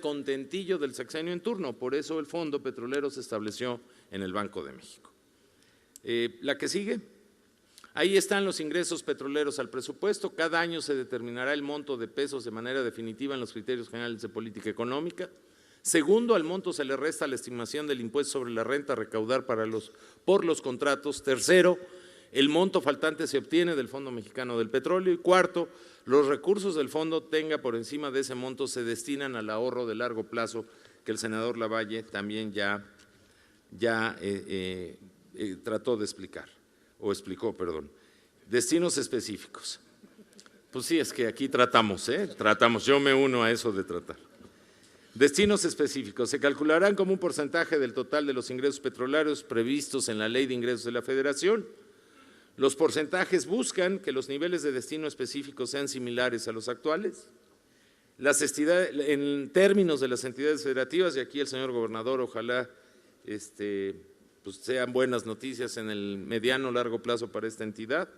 contentillo del sexenio en turno, por eso el Fondo Petrolero se estableció en el Banco de México. La que sigue, ahí están los ingresos petroleros al presupuesto, cada año se determinará el monto de pesos de manera definitiva en los criterios generales de política económica. Segundo, al monto se le resta la estimación del impuesto sobre la renta a recaudar por los contratos. Tercero, el monto faltante se obtiene del Fondo Mexicano del Petróleo. Y cuarto, los recursos del fondo tenga por encima de ese monto se destinan al ahorro de largo plazo que el senador Lavalle también ya trató de explicar, o explicó, perdón. Destinos específicos. Pues sí, es que aquí tratamos, yo me uno a eso de tratar. Destinos específicos. Se calcularán como un porcentaje del total de los ingresos petroleros previstos en la Ley de Ingresos de la Federación. Los porcentajes buscan que los niveles de destino específicos sean similares a los actuales. En términos de las entidades federativas, y aquí el señor gobernador, ojalá pues sean buenas noticias en el mediano o largo plazo para esta entidad,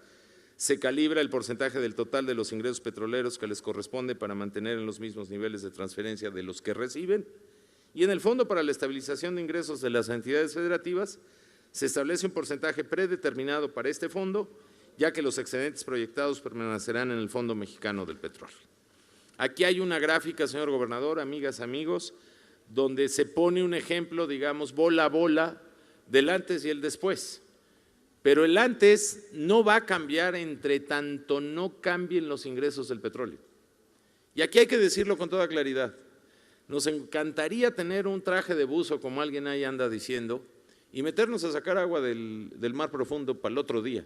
se calibra el porcentaje del total de los ingresos petroleros que les corresponde para mantener en los mismos niveles de transferencia de los que reciben. Y en el Fondo para la Estabilización de Ingresos de las entidades federativas se establece un porcentaje predeterminado para este fondo, ya que los excedentes proyectados permanecerán en el Fondo Mexicano del Petróleo. Aquí hay una gráfica, señor gobernador, amigas, amigos, donde se pone un ejemplo, digamos, bola a bola, del antes y el después. Pero el antes no va a cambiar entre tanto no cambien los ingresos del petróleo. Y aquí hay que decirlo con toda claridad. Nos encantaría tener un traje de buzo, como alguien ahí anda diciendo, y meternos a sacar agua del mar profundo para el otro día.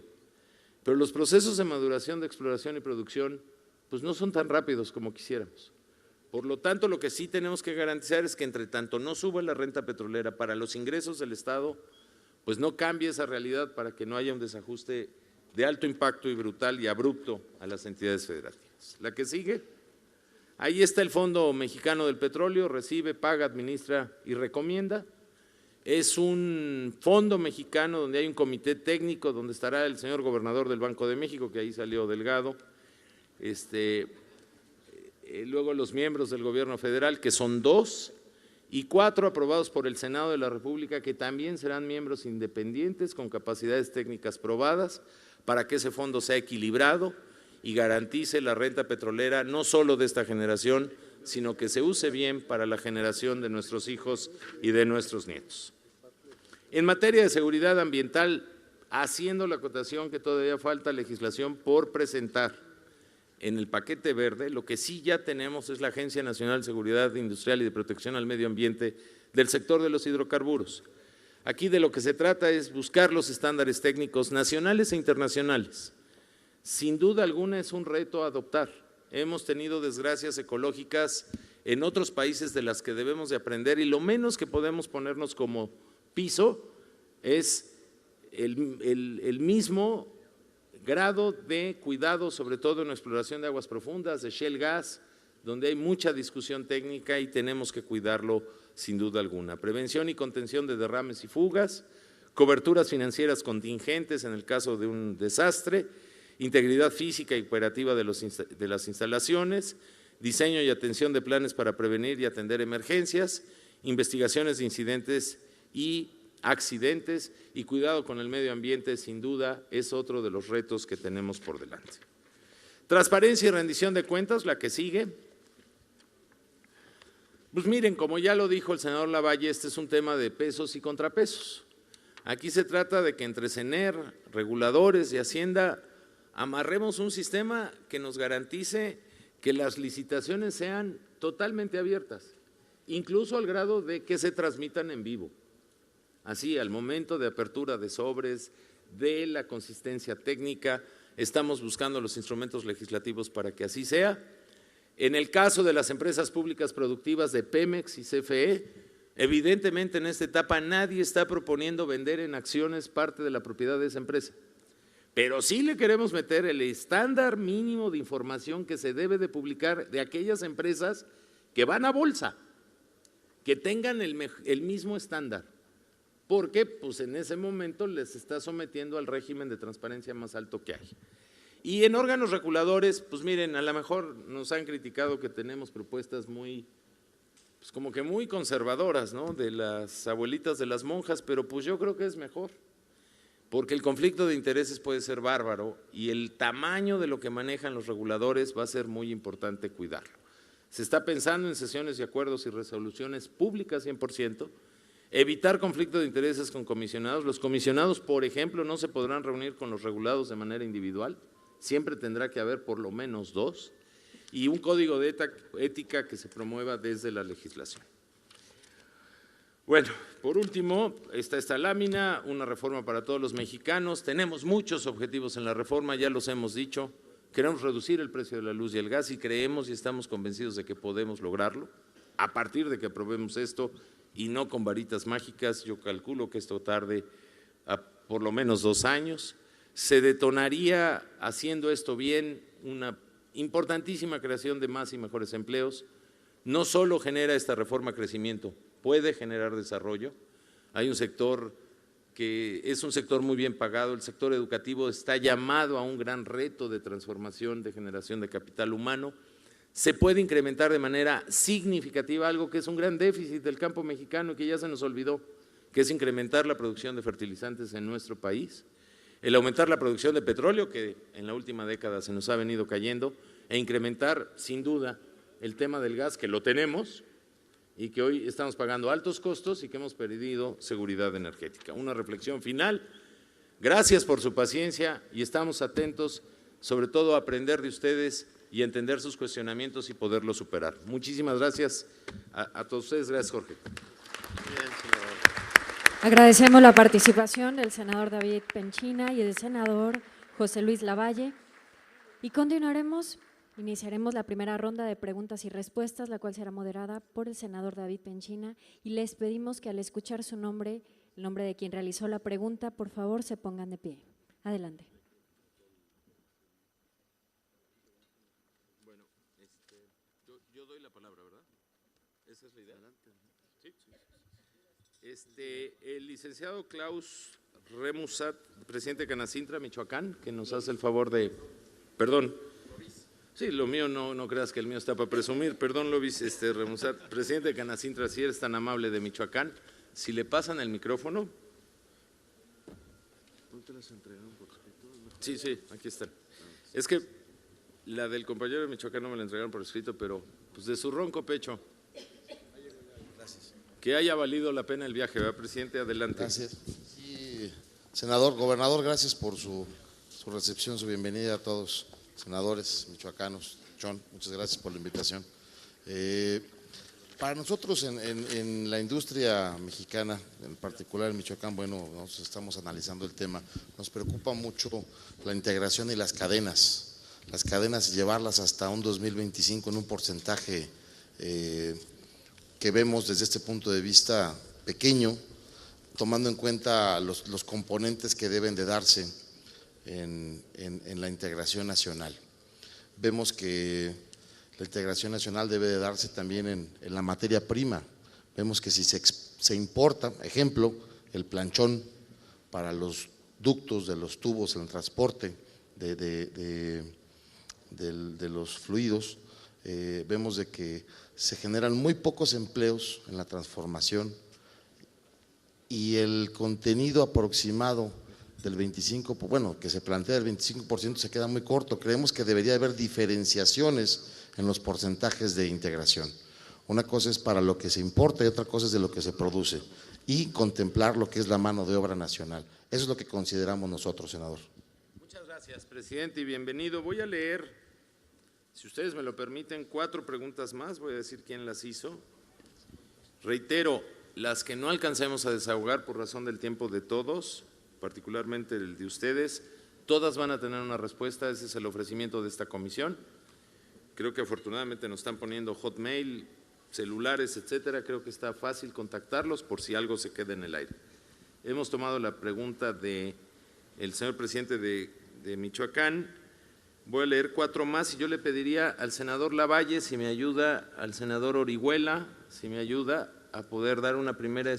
Pero los procesos de maduración, de exploración y producción, pues no son tan rápidos como quisiéramos. Por lo tanto, lo que sí tenemos que garantizar es que entre tanto no suba la renta petrolera para los ingresos del Estado, pues no cambie esa realidad para que no haya un desajuste de alto impacto y brutal y abrupto a las entidades federativas. La que sigue, ahí está el Fondo Mexicano del Petróleo, recibe, paga, administra y recomienda. Es un fondo mexicano donde hay un comité técnico, donde estará el señor gobernador del Banco de México, que ahí salió Delgado, luego los miembros del gobierno federal, que son 2, y 4 aprobados por el Senado de la República, que también serán miembros independientes con capacidades técnicas probadas para que ese fondo sea equilibrado y garantice la renta petrolera no solo de esta generación, sino que se use bien para la generación de nuestros hijos y de nuestros nietos. En materia de seguridad ambiental, haciendo la acotación que todavía falta legislación por presentar en el paquete verde, lo que sí ya tenemos es la Agencia Nacional de Seguridad Industrial y de Protección al Medio Ambiente del sector de los hidrocarburos. Aquí de lo que se trata es buscar los estándares técnicos nacionales e internacionales. Sin duda alguna es un reto a adoptar. Hemos tenido desgracias ecológicas en otros países de las que debemos de aprender y lo menos que podemos ponernos como piso es el mismo grado de cuidado, sobre todo en la exploración de aguas profundas, de shale gas, donde hay mucha discusión técnica y tenemos que cuidarlo sin duda alguna. Prevención y contención de derrames y fugas, coberturas financieras contingentes en el caso de un desastre, integridad física y operativa de las instalaciones, diseño y atención de planes para prevenir y atender emergencias, investigaciones de incidentes y accidentes y cuidado con el medio ambiente, sin duda, es otro de los retos que tenemos por delante. Transparencia y rendición de cuentas, la que sigue. Pues miren, como ya lo dijo el senador Lavalle, este es un tema de pesos y contrapesos. Aquí se trata de que entre CENER, reguladores y Hacienda amarremos un sistema que nos garantice que las licitaciones sean totalmente abiertas, incluso al grado de que se transmitan en vivo. Así, al momento de apertura de sobres, de la consistencia técnica, estamos buscando los instrumentos legislativos para que así sea. En el caso de las empresas públicas productivas de Pemex y CFE, evidentemente en esta etapa nadie está proponiendo vender en acciones parte de la propiedad de esa empresa, pero sí le queremos meter el estándar mínimo de información que se debe de publicar de aquellas empresas que van a bolsa, que tengan el mismo estándar. Porque pues en ese momento les está sometiendo al régimen de transparencia más alto que hay. Y en órganos reguladores, pues miren, a lo mejor nos han criticado que tenemos propuestas muy, pues como que muy conservadoras, ¿no? De las abuelitas de las monjas, pero pues yo creo que es mejor, porque el conflicto de intereses puede ser bárbaro y el tamaño de lo que manejan los reguladores va a ser muy importante cuidarlo. Se está pensando en sesiones de acuerdos y resoluciones públicas 100%, evitar conflicto de intereses con comisionados. Los comisionados, por ejemplo, no se podrán reunir con los regulados de manera individual, siempre tendrá que haber por lo menos 2, y un código de ética que se promueva desde la legislación. Bueno, por último, está esta lámina, una reforma para todos los mexicanos. Tenemos muchos objetivos en la reforma, ya los hemos dicho. Queremos reducir el precio de la luz y el gas y creemos y estamos convencidos de que podemos lograrlo a partir de que aprobemos esto y no con varitas mágicas. Yo calculo que esto tarde por lo menos 2 años. Se detonaría haciendo esto bien una importantísima creación de más y mejores empleos. No solo genera esta reforma crecimiento, puede generar desarrollo. Hay un sector que es un sector muy bien pagado, el sector educativo está llamado a un gran reto de transformación, de generación de capital humano. Se puede incrementar de manera significativa algo que es un gran déficit del campo mexicano y que ya se nos olvidó, que es incrementar la producción de fertilizantes en nuestro país, el aumentar la producción de petróleo, que en la última década se nos ha venido cayendo, e incrementar sin duda el tema del gas, que lo tenemos, y que hoy estamos pagando altos costos y que hemos perdido seguridad energética. Una reflexión final, gracias por su paciencia y estamos atentos sobre todo a aprender de ustedes y entender sus cuestionamientos y poderlos superar. Muchísimas gracias a todos ustedes, gracias Jorge. Bien, senador. Agradecemos la participación del senador David Penchina y del senador José Luis Lavalle y iniciaremos la primera ronda de preguntas y respuestas, la cual será moderada por el senador David Penchina, y les pedimos que al escuchar su nombre, el nombre de quien realizó la pregunta, por favor se pongan de pie. Adelante. Bueno, yo doy la palabra, ¿verdad? Esa es la idea. Sí. El licenciado Klaus Remusat, presidente de Canacintra, Michoacán, que nos hace el favor de… Perdón. Sí, lo mío no creas que el mío está para presumir. Perdón, Lovis Remusat, presidente de Canacintra, si eres tan amable, de Michoacán. Si le pasan el micrófono. ¿No te las entregaron por escrito? Sí, aquí están. Es que la del compañero de Michoacán no me la entregaron por escrito, pero pues de su ronco pecho. Gracias. Que haya valido la pena el viaje, ¿verdad, presidente? Adelante. Gracias. Sí, senador, gobernador, gracias por su recepción, su bienvenida a todos. Senadores michoacanos, John, muchas gracias por la invitación. Para nosotros en la industria mexicana, en particular en Michoacán, bueno, nos estamos analizando el tema, nos preocupa mucho la integración y las cadenas llevarlas hasta un 2025 en un porcentaje que vemos desde este punto de vista pequeño, tomando en cuenta los componentes que deben de darse en la integración nacional. Vemos que la integración nacional debe de darse también en la materia prima. Vemos que si se importa, ejemplo, el planchón para los ductos de los tubos en el transporte de los fluidos, vemos de que se generan muy pocos empleos en la transformación y el contenido aproximado del 25%, bueno, que se plantea del 25% se queda muy corto. Creemos que debería haber diferenciaciones en los porcentajes de integración. Una cosa es para lo que se importa y otra cosa es de lo que se produce y contemplar lo que es la mano de obra nacional. Eso es lo que consideramos nosotros, senador. Muchas gracias, presidente, y bienvenido. Voy a leer, si ustedes me lo permiten, 4 preguntas más, voy a decir quién las hizo. Reitero, las que no alcancemos a desahogar por razón del tiempo de todos, particularmente el de ustedes, todas van a tener una respuesta. Ese es el ofrecimiento de esta comisión. Creo que afortunadamente nos están poniendo Hotmail, celulares, etcétera. Creo que está fácil contactarlos por si algo se queda en el aire. Hemos tomado la pregunta del señor presidente de Michoacán. Voy a leer 4 más y yo le pediría al senador Lavalle si me ayuda, al senador Orihuela si me ayuda a poder dar una primera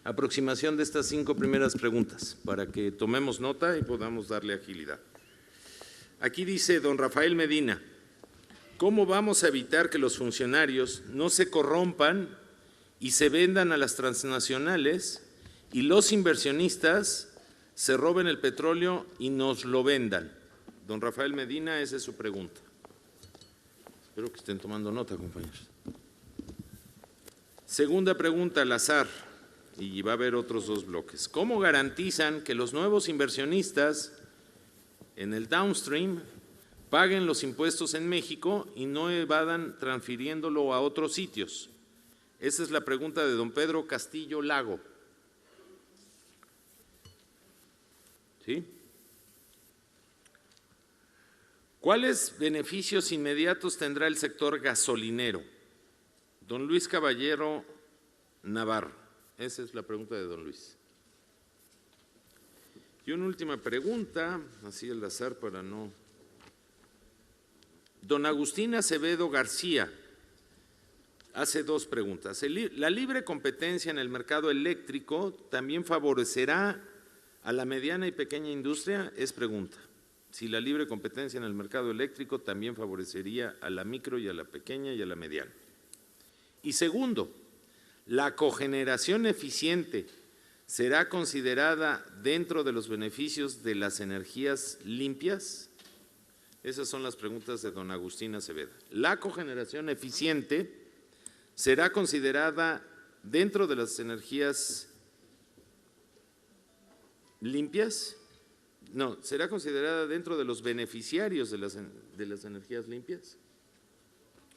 aproximación de estas 5 primeras preguntas para que tomemos nota y podamos darle agilidad. Aquí dice don Rafael Medina, ¿Cómo vamos a evitar que los funcionarios no se corrompan y se vendan a las transnacionales y los inversionistas se roben el petróleo y nos lo vendan? Don Rafael Medina, esa es su pregunta. Espero que estén tomando nota, compañeros. Segunda pregunta al azar, y va a haber otros dos bloques. ¿Cómo garantizan que los nuevos inversionistas en el downstream paguen los impuestos en México y no evadan transfiriéndolo a otros sitios? Esa es la pregunta de don Pedro Castillo Lago. ¿Sí? ¿Cuáles beneficios inmediatos tendrá el sector gasolinero? Don Luis Caballero Navarro. Esa es la pregunta de don Luis. Y una última pregunta, así al azar para no… Don Agustín Acevedo García hace dos preguntas. ¿La libre competencia en el mercado eléctrico también favorecerá a la mediana y pequeña industria? Es pregunta. Si la libre competencia en el mercado eléctrico también favorecería a la micro y a la pequeña y a la mediana. Y segundo, ¿la cogeneración eficiente será considerada dentro de los beneficios de las energías limpias? Esas son las preguntas de don Agustín Acevedo. ¿La cogeneración eficiente será considerada dentro de las energías limpias? No, ¿será considerada dentro de los beneficiarios de las energías limpias?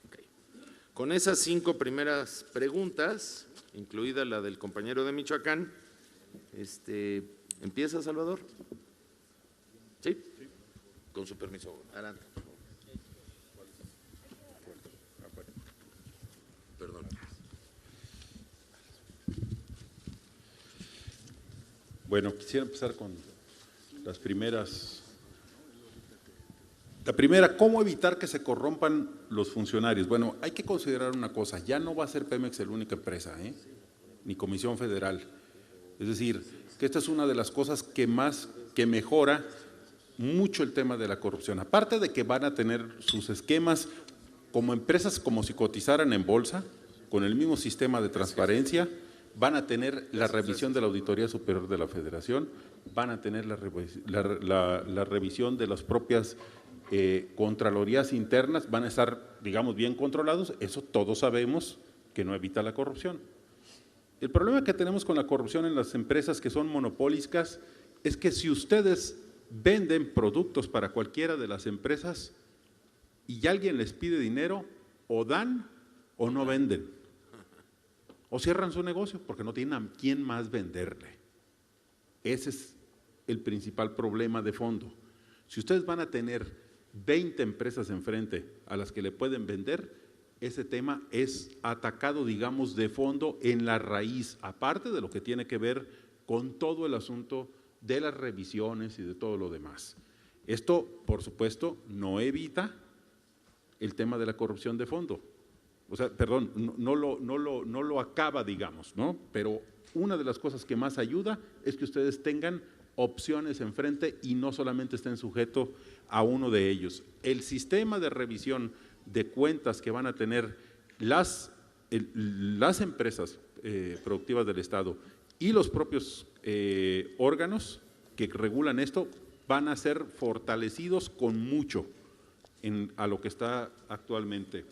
Okay. Con esas 5 primeras preguntas, incluida la del compañero de Michoacán, ¿empieza, Salvador? ¿Sí? Con su permiso, adelante. Perdón. Bueno, quisiera empezar con las primeras. La primera, ¿cómo evitar que se corrompan los funcionarios? Bueno, hay que considerar una cosa, ya no va a ser Pemex la única empresa, ni Comisión Federal. Es decir, que esta es una de las cosas que mejora mucho el tema de la corrupción. Aparte de que van a tener sus esquemas como empresas, como si cotizaran en bolsa, con el mismo sistema de transparencia, van a tener la revisión de la Auditoría Superior de la Federación, van a tener la revisión de las propias contralorías internas, van a estar, digamos, bien controlados. Eso todos sabemos que no evita la corrupción. El problema que tenemos con la corrupción en las empresas que son monopólicas es que si ustedes venden productos para cualquiera de las empresas y alguien les pide dinero, o dan o no venden, o cierran su negocio porque no tienen a quién más venderle. Ese es el principal problema de fondo. Si ustedes van a tener 20 empresas enfrente a las que le pueden vender, ese tema es atacado, digamos, de fondo en la raíz, aparte de lo que tiene que ver con todo el asunto de las revisiones y de todo lo demás. Esto, por supuesto, no evita el tema de la corrupción de fondo. O sea, perdón, no lo acaba, digamos, ¿no? Pero una de las cosas que más ayuda es que ustedes tengan opciones enfrente y no solamente estén sujetos a uno de ellos. El sistema de revisión de cuentas que van a tener las empresas productivas del Estado y los propios órganos que regulan esto van a ser fortalecidos con mucho a lo que está actualmente.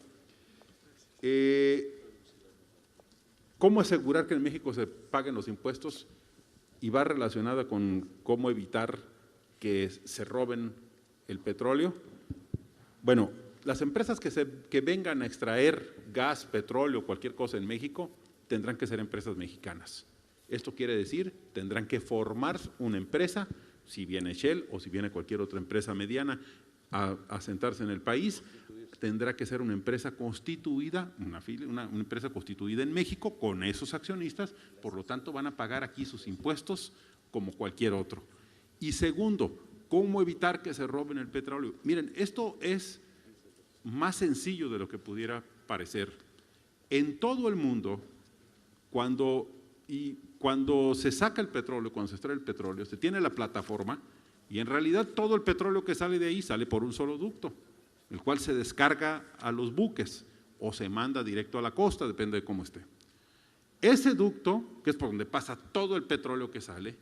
¿Cómo asegurar que en México se paguen los impuestos? Y va relacionada con cómo evitar que se roben el petróleo. Bueno, las empresas que vengan a extraer gas, petróleo, cualquier cosa en México, tendrán que ser empresas mexicanas. Esto quiere decir, tendrán que formar una empresa, si viene Shell o si viene cualquier otra empresa mediana a sentarse en el país, tendrá que ser una empresa constituida, una empresa constituida en México con esos accionistas, por lo tanto van a pagar aquí sus impuestos como cualquier otro. Y segundo, ¿cómo evitar que se roben el petróleo? Miren, esto es más sencillo de lo que pudiera parecer. En todo el mundo, cuando se saca el petróleo, cuando se extrae el petróleo, se tiene la plataforma y en realidad todo el petróleo que sale de ahí sale por un solo ducto. el cual se descarga a los buques o se manda directo a la costa, depende de cómo esté. Ese ducto, que es por donde pasa todo el petróleo que sale,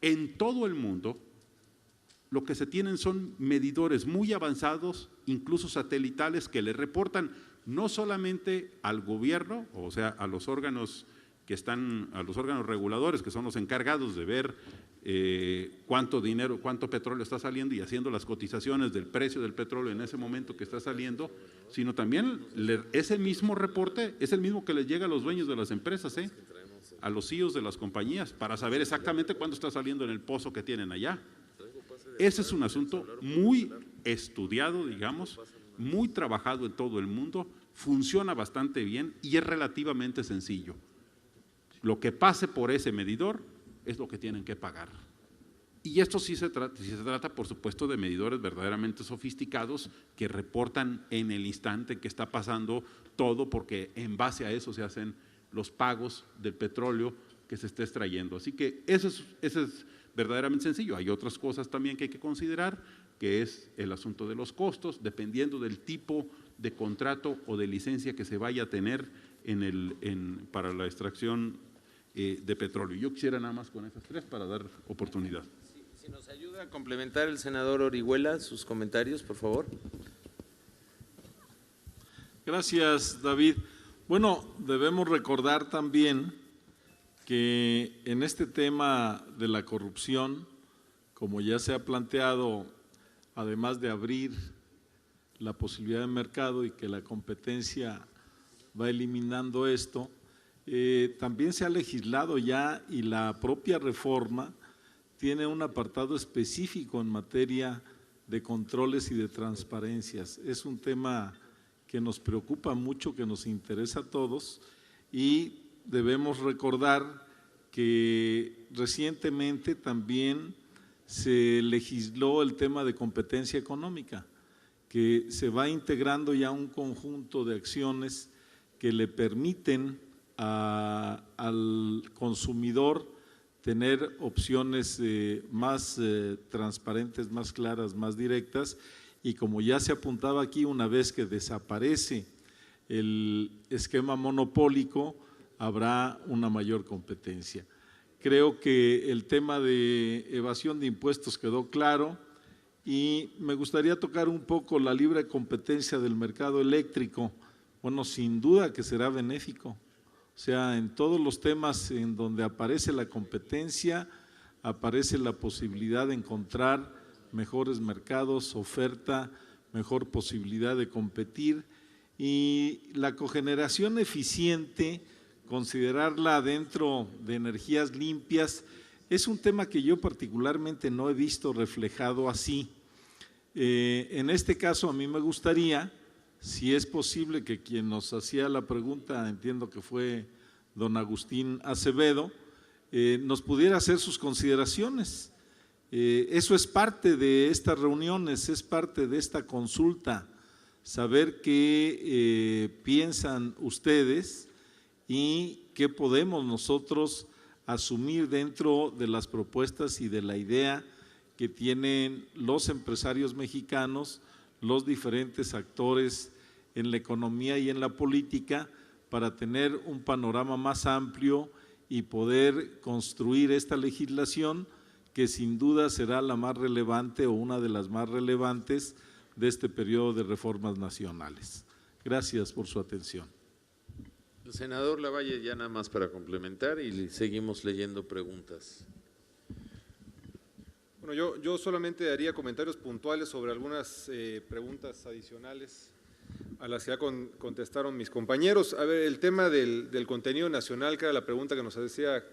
en todo el mundo, lo que se tienen son medidores muy avanzados, incluso satelitales, que le reportan no solamente al gobierno, o sea, a los órganos a los órganos reguladores, que son los encargados de ver cuánto dinero, cuánto petróleo está saliendo y haciendo las cotizaciones del precio del petróleo en ese momento que está saliendo, sino también ese mismo reporte es el mismo que les llega a los dueños de las empresas, a los CEOs de las compañías, para saber exactamente cuánto está saliendo en el pozo que tienen allá. Ese es un asunto muy estudiado, digamos, muy trabajado en todo el mundo, funciona bastante bien y es relativamente sencillo. Lo que pase por ese medidor es lo que tienen que pagar. Y esto sí se trata, por supuesto, de medidores verdaderamente sofisticados que reportan en el instante que está pasando todo, porque en base a eso se hacen los pagos del petróleo que se está extrayendo. Así que eso es verdaderamente sencillo. Hay otras cosas también que hay que considerar, que es el asunto de los costos, dependiendo del tipo de contrato o de licencia que se vaya a tener para la extracción de petróleo. Yo quisiera nada más con esas tres para dar oportunidad. Si nos ayuda a complementar el senador Orihuela sus comentarios, por favor. Gracias, David. Bueno, debemos recordar también que en este tema de la corrupción, como ya se ha planteado, además de abrir la posibilidad de mercado y que la competencia va eliminando esto, también se ha legislado ya y la propia reforma tiene un apartado específico en materia de controles y de transparencias. Es un tema que nos preocupa mucho, que nos interesa a todos y debemos recordar que recientemente también se legisló el tema de competencia económica, que se va integrando ya un conjunto de acciones que le permiten al consumidor tener opciones más transparentes, más claras, más directas, y como ya se apuntaba aquí, una vez que desaparece el esquema monopólico, habrá una mayor competencia. Creo que el tema de evasión de impuestos quedó claro y me gustaría tocar un poco la libre competencia del mercado eléctrico. Bueno, sin duda que será benéfico. O sea, en todos los temas en donde aparece la competencia, aparece la posibilidad de encontrar mejores mercados, oferta, mejor posibilidad de competir y la cogeneración eficiente, considerarla dentro de energías limpias, es un tema que yo particularmente no he visto reflejado así. En este caso a mí me gustaría, si es posible, que quien nos hacía la pregunta, entiendo que fue don Agustín Acevedo, nos pudiera hacer sus consideraciones. Eso es parte de estas reuniones, es parte de esta consulta, saber qué piensan ustedes y qué podemos nosotros asumir dentro de las propuestas y de la idea que tienen los empresarios mexicanos, los diferentes actores en la economía y en la política para tener un panorama más amplio y poder construir esta legislación que sin duda será la más relevante o una de las más relevantes de este periodo de reformas nacionales. Gracias por su atención. El senador Lavalle, ya nada más para complementar y seguimos leyendo preguntas. Bueno, yo solamente haría comentarios puntuales sobre algunas preguntas adicionales a las que ya contestaron mis compañeros. A ver, el tema del contenido nacional, que era la pregunta que nos hacía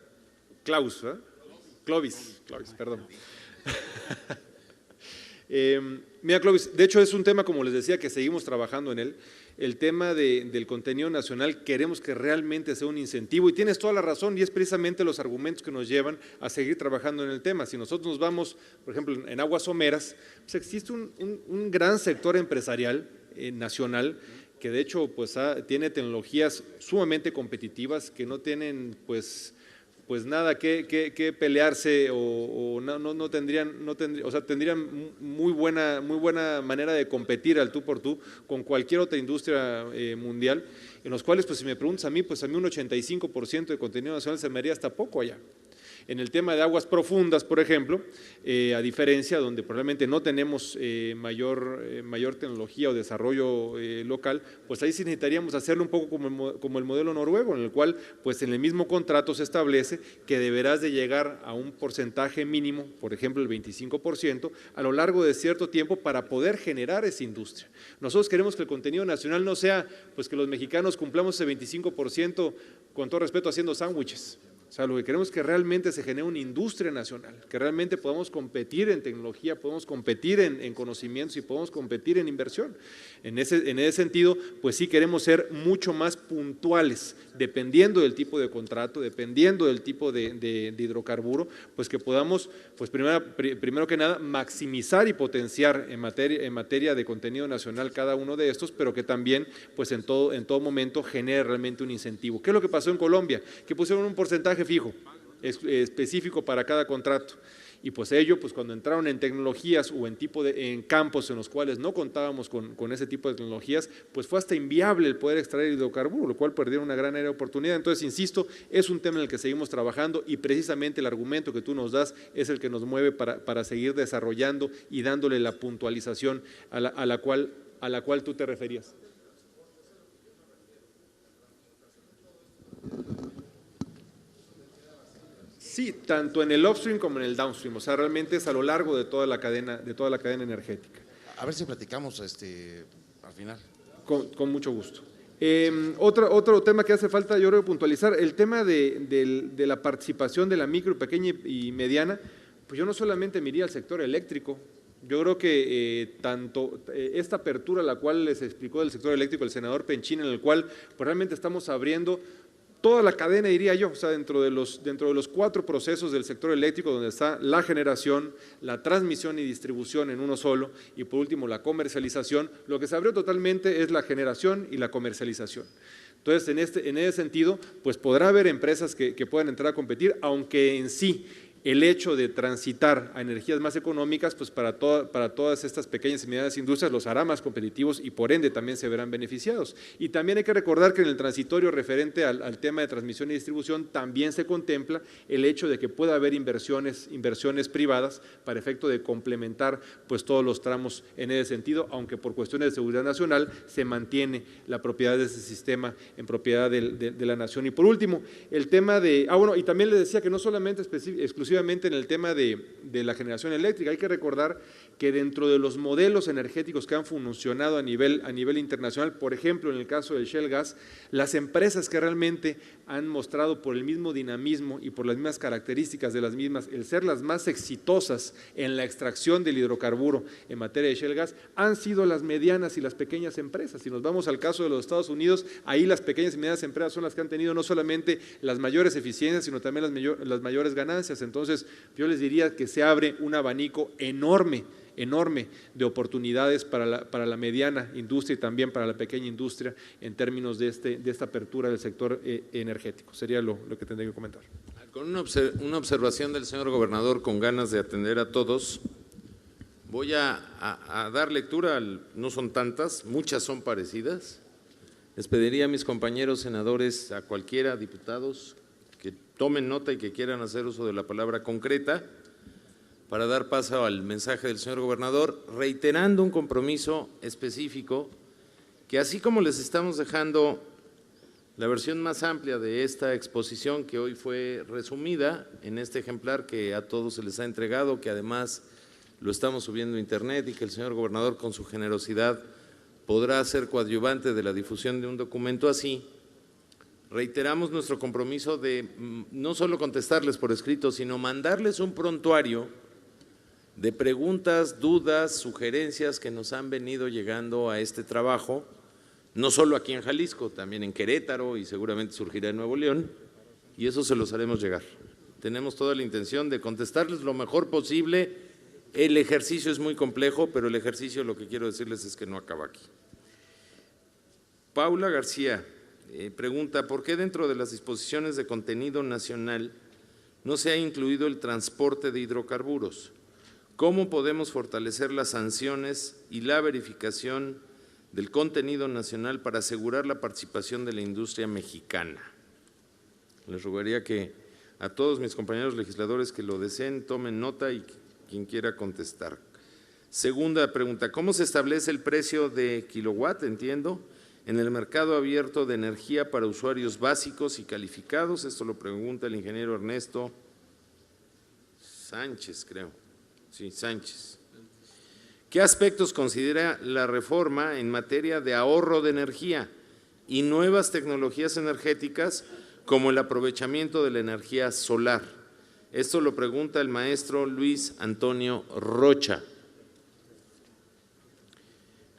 Clovis, perdón. Mira, Clovis, de hecho es un tema, como les decía, que seguimos trabajando en él. El tema del contenido nacional queremos que realmente sea un incentivo y tienes toda la razón y es precisamente los argumentos que nos llevan a seguir trabajando en el tema. Si nosotros nos vamos, por ejemplo, en aguas someras, pues existe un gran sector empresarial nacional que de hecho pues tiene tecnologías sumamente competitivas que no tienen pues pues nada que pelearse o no tendrían, o sea, tendrían muy buena manera de competir al tú por tú con cualquier otra industria mundial, en los cuales, pues si me preguntas a mí, pues a mí un 85% de contenido nacional se me haría hasta poco allá. En el tema de aguas profundas, por ejemplo, a diferencia donde probablemente no tenemos mayor tecnología o desarrollo local, pues ahí sí necesitaríamos hacerlo un poco como el modelo noruego, en el cual pues en el mismo contrato se establece que deberás de llegar a un porcentaje mínimo, por ejemplo el 25%, a lo largo de cierto tiempo para poder generar esa industria. Nosotros queremos que el contenido nacional no sea pues que los mexicanos cumplamos ese 25%, con todo respeto, haciendo sándwiches. O sea, lo que queremos es que realmente se genere una industria nacional, que realmente podamos competir en tecnología, podamos competir en conocimientos y podamos competir en inversión. En ese sentido, pues sí queremos ser mucho más puntuales, dependiendo del tipo de contrato, dependiendo del tipo de hidrocarburo, pues que podamos, pues primero que nada, maximizar y potenciar en materia de contenido nacional cada uno de estos, pero que también, pues en todo momento genere realmente un incentivo. ¿Qué es lo que pasó en Colombia? Que pusieron un porcentaje fijo, específico para cada contrato. Y pues ello, pues cuando entraron en tecnologías o en campos en los cuales no contábamos con ese tipo de tecnologías, pues fue hasta inviable el poder extraer hidrocarburos, lo cual perdieron una gran área de oportunidad. Entonces, insisto, es un tema en el que seguimos trabajando y precisamente el argumento que tú nos das es el que nos mueve para seguir desarrollando y dándole la puntualización a la cual tú te referías. Sí, tanto en el upstream como en el downstream, o sea, realmente es a lo largo de toda la cadena energética. A ver si platicamos al final. Con mucho gusto. Otro tema que hace falta, yo creo, puntualizar, el tema de la participación de la micro, pequeña y mediana, pues yo no solamente me iría al sector eléctrico. Yo creo que tanto esta apertura, la cual les explicó del sector eléctrico el senador Penchina, en el cual pues, realmente estamos abriendo toda la cadena, diría yo, o sea, dentro de los 4 procesos del sector eléctrico, donde está la generación, la transmisión y distribución en uno solo, y por último la comercialización, lo que se abrió totalmente es la generación y la comercialización. Entonces, en ese sentido, pues podrá haber empresas que puedan entrar a competir, aunque en sí el hecho de transitar a energías más económicas, pues para todas estas pequeñas y medianas industrias los hará más competitivos y por ende también se verán beneficiados. Y también hay que recordar que en el transitorio referente al tema de transmisión y distribución también se contempla el hecho de que pueda haber inversiones privadas para efecto de complementar pues todos los tramos en ese sentido, aunque por cuestiones de seguridad nacional se mantiene la propiedad de ese sistema en propiedad de la nación. Y por último, el tema de, bueno, y también les decía que no solamente exclusivamente en el tema de la generación eléctrica, hay que recordar que dentro de los modelos energéticos que han funcionado a nivel internacional, por ejemplo, en el caso del Shell Gas, las empresas que realmente han mostrado por el mismo dinamismo y por las mismas características de las mismas, el ser las más exitosas en la extracción del hidrocarburo en materia de Shell Gas, han sido las medianas y las pequeñas empresas. Si nos vamos al caso de los Estados Unidos, ahí las pequeñas y medianas empresas son las que han tenido no solamente las mayores eficiencias, sino también las mayores ganancias. Entonces, yo les diría que se abre un abanico enorme de oportunidades para la mediana industria y también para la pequeña industria en términos de esta apertura del sector energético. Sería lo que tendría que comentar. Con una observación del señor gobernador con ganas de atender a todos, voy a dar lectura, no son tantas, muchas son parecidas. Les pediría a mis compañeros senadores, a cualquiera, diputados, que tomen nota y que quieran hacer uso de la palabra concreta para dar paso al mensaje del señor gobernador, reiterando un compromiso específico que así como les estamos dejando la versión más amplia de esta exposición que hoy fue resumida en este ejemplar que a todos se les ha entregado, que además lo estamos subiendo a internet y que el señor gobernador con su generosidad podrá ser coadyuvante de la difusión de un documento así, reiteramos nuestro compromiso de no solo contestarles por escrito, sino mandarles un prontuario de preguntas, dudas, sugerencias que nos han venido llegando a este trabajo, no solo aquí en Jalisco, también en Querétaro y seguramente surgirá en Nuevo León, y eso se los haremos llegar. Tenemos toda la intención de contestarles lo mejor posible. El ejercicio es muy complejo, pero el ejercicio, lo que quiero decirles es que no acaba aquí. Paula García pregunta, ¿por qué dentro de las disposiciones de contenido nacional no se ha incluido el transporte de hidrocarburos. ¿Cómo podemos fortalecer las sanciones y la verificación del contenido nacional para asegurar la participación de la industria mexicana? Les rogaría que a todos mis compañeros legisladores que lo deseen tomen nota y quien quiera contestar. Segunda pregunta, ¿cómo se establece el precio de kilowatt, entiendo, en el mercado abierto de energía para usuarios básicos y calificados? Esto lo pregunta el ingeniero Ernesto Sánchez, creo. Sí, Sánchez. ¿Qué aspectos considera la reforma en materia de ahorro de energía y nuevas tecnologías energéticas como el aprovechamiento de la energía solar? Esto lo pregunta el maestro Luis Antonio Rocha.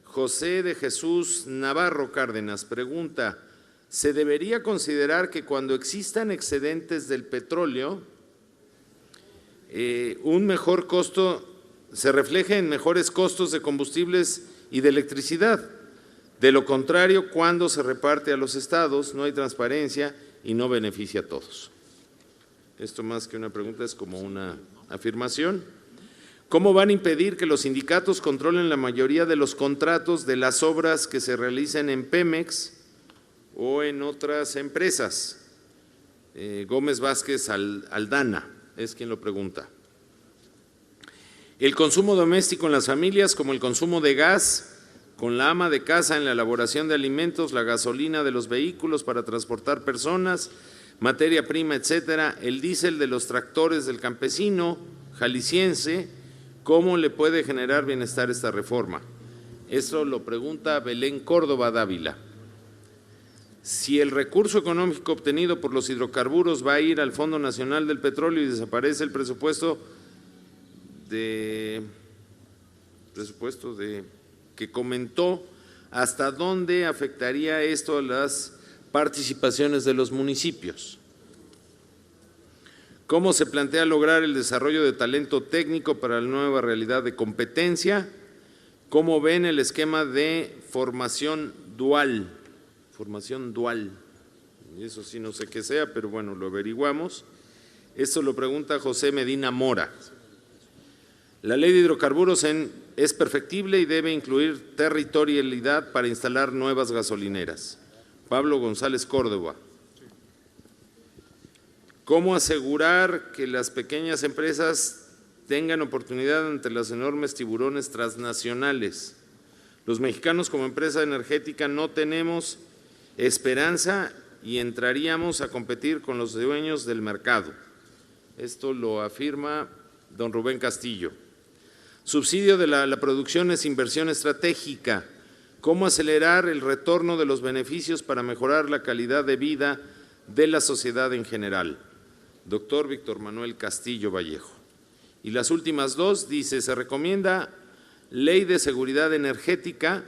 José de Jesús Navarro Cárdenas pregunta, ¿se debería considerar que cuando existan excedentes del petróleo, un mejor costo se refleje en mejores costos de combustibles y de electricidad? De lo contrario, cuando se reparte a los estados, no hay transparencia y no beneficia a todos. Esto más que una pregunta es como una afirmación. ¿Cómo van a impedir que los sindicatos controlen la mayoría de los contratos de las obras que se realicen en Pemex o en otras empresas? Gómez Vázquez Aldana es quien lo pregunta. El consumo doméstico en las familias, como el consumo de gas, con la ama de casa en la elaboración de alimentos, la gasolina de los vehículos para transportar personas, materia prima, etcétera, el diésel de los tractores del campesino jalisciense, ¿cómo le puede generar bienestar esta reforma? Esto lo pregunta Belén Córdoba Dávila. Si el recurso económico obtenido por los hidrocarburos va a ir al Fondo Nacional del Petróleo y desaparece el presupuesto que comentó, ¿hasta dónde afectaría esto a las participaciones de los municipios? ¿Cómo se plantea lograr el desarrollo de talento técnico para la nueva realidad de competencia? ¿Cómo ven el esquema de formación dual? Y eso sí no sé qué sea, pero bueno, lo averiguamos. Esto lo pregunta José Medina Mora. La ley de hidrocarburos es perfectible y debe incluir territorialidad para instalar nuevas gasolineras. Pablo González Córdoba. ¿Cómo asegurar que las pequeñas empresas tengan oportunidad ante los enormes tiburones transnacionales? Los mexicanos como empresa energética no tenemos esperanza y entraríamos a competir con los dueños del mercado. Esto lo afirma don Rubén Castillo. Subsidio de la producción es inversión estratégica. ¿Cómo acelerar el retorno de los beneficios para mejorar la calidad de vida de la sociedad en general? Doctor Víctor Manuel Castillo Vallejo. Y las últimas dos, dice, se recomienda ley de seguridad energética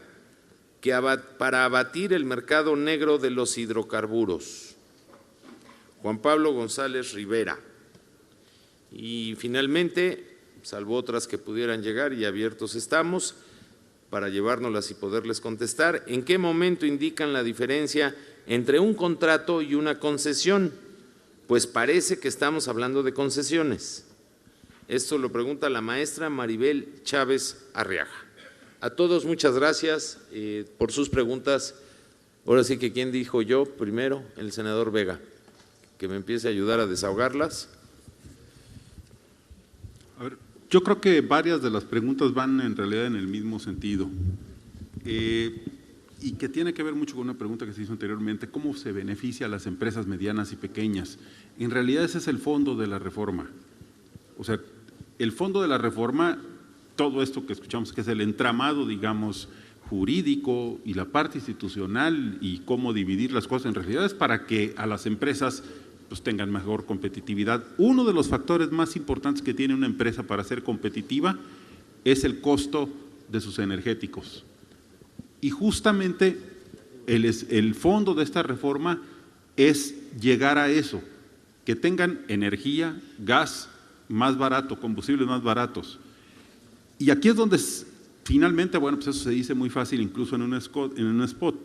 para abatir el mercado negro de los hidrocarburos. Juan Pablo González Rivera. Y finalmente, salvo otras que pudieran llegar y abiertos estamos para llevárnoslas y poderles contestar, ¿en qué momento indican la diferencia entre un contrato y una concesión? Pues parece que estamos hablando de concesiones. Esto lo pregunta la maestra Maribel Chávez Arriaga. A todos muchas gracias por sus preguntas. Ahora sí que, ¿quién dijo yo primero? El senador Vega, que me empiece a ayudar a desahogarlas. A ver, yo creo que varias de las preguntas van en realidad en el mismo sentido y que tiene que ver mucho con una pregunta que se hizo anteriormente, ¿cómo se beneficia a las empresas medianas y pequeñas? En realidad ese es el fondo de la reforma. O sea, el fondo de la reforma, todo esto que escuchamos, que es el entramado, digamos, jurídico y la parte institucional y cómo dividir las cosas, en realidad es para que a las empresas pues tengan mejor competitividad. Uno de los factores más importantes que tiene una empresa para ser competitiva es el costo de sus energéticos. Y justamente el fondo de esta reforma es llegar a eso, que tengan energía, gas más barato, combustibles más baratos. Y aquí es donde finalmente, bueno, pues eso se dice muy fácil incluso en un spot,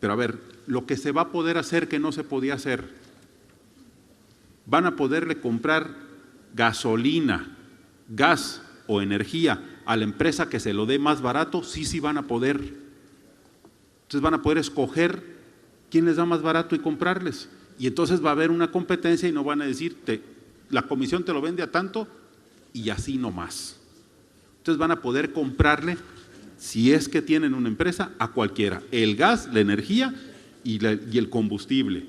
pero a ver, lo que se va a poder hacer que no se podía hacer, van a poderle comprar gasolina, gas o energía a la empresa que se lo dé más barato, sí van a poder. Entonces van a poder escoger quién les da más barato y comprarles. Y entonces va a haber una competencia y no van a decir, la comisión te lo vende a tanto y así no más. Entonces van a poder comprarle, si es que tienen una empresa, a cualquiera, el gas, la energía y el combustible.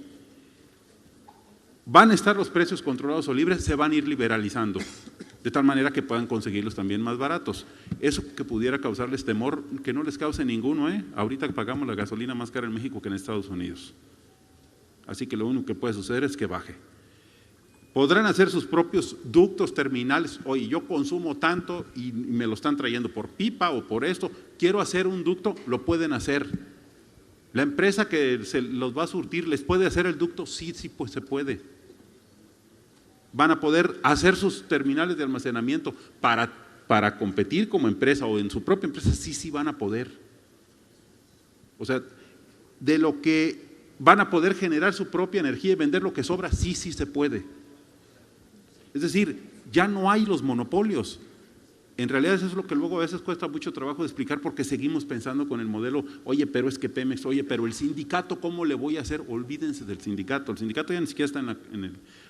Van a estar los precios controlados o libres, se van a ir liberalizando, de tal manera que puedan conseguirlos también más baratos. Eso que pudiera causarles temor, que no les cause ninguno, ahorita pagamos la gasolina más cara en México que en Estados Unidos. Así que lo único que puede suceder es que baje. Podrán hacer sus propios ductos terminales. Oye, yo consumo tanto y me lo están trayendo por pipa o por esto, quiero hacer un ducto, lo pueden hacer. La empresa que se los va a surtir, ¿les puede hacer el ducto? Sí, pues se puede. Van a poder hacer sus terminales de almacenamiento para competir como empresa o en su propia empresa, sí van a poder. O sea, de lo que van a poder generar su propia energía y vender lo que sobra, sí se puede. Es decir, ya no hay los monopolios. En realidad eso es lo que luego a veces cuesta mucho trabajo de explicar porque seguimos pensando con el modelo, oye, pero es que Pemex, oye, pero el sindicato, ¿cómo le voy a hacer? Olvídense del sindicato, el sindicato ya ni siquiera está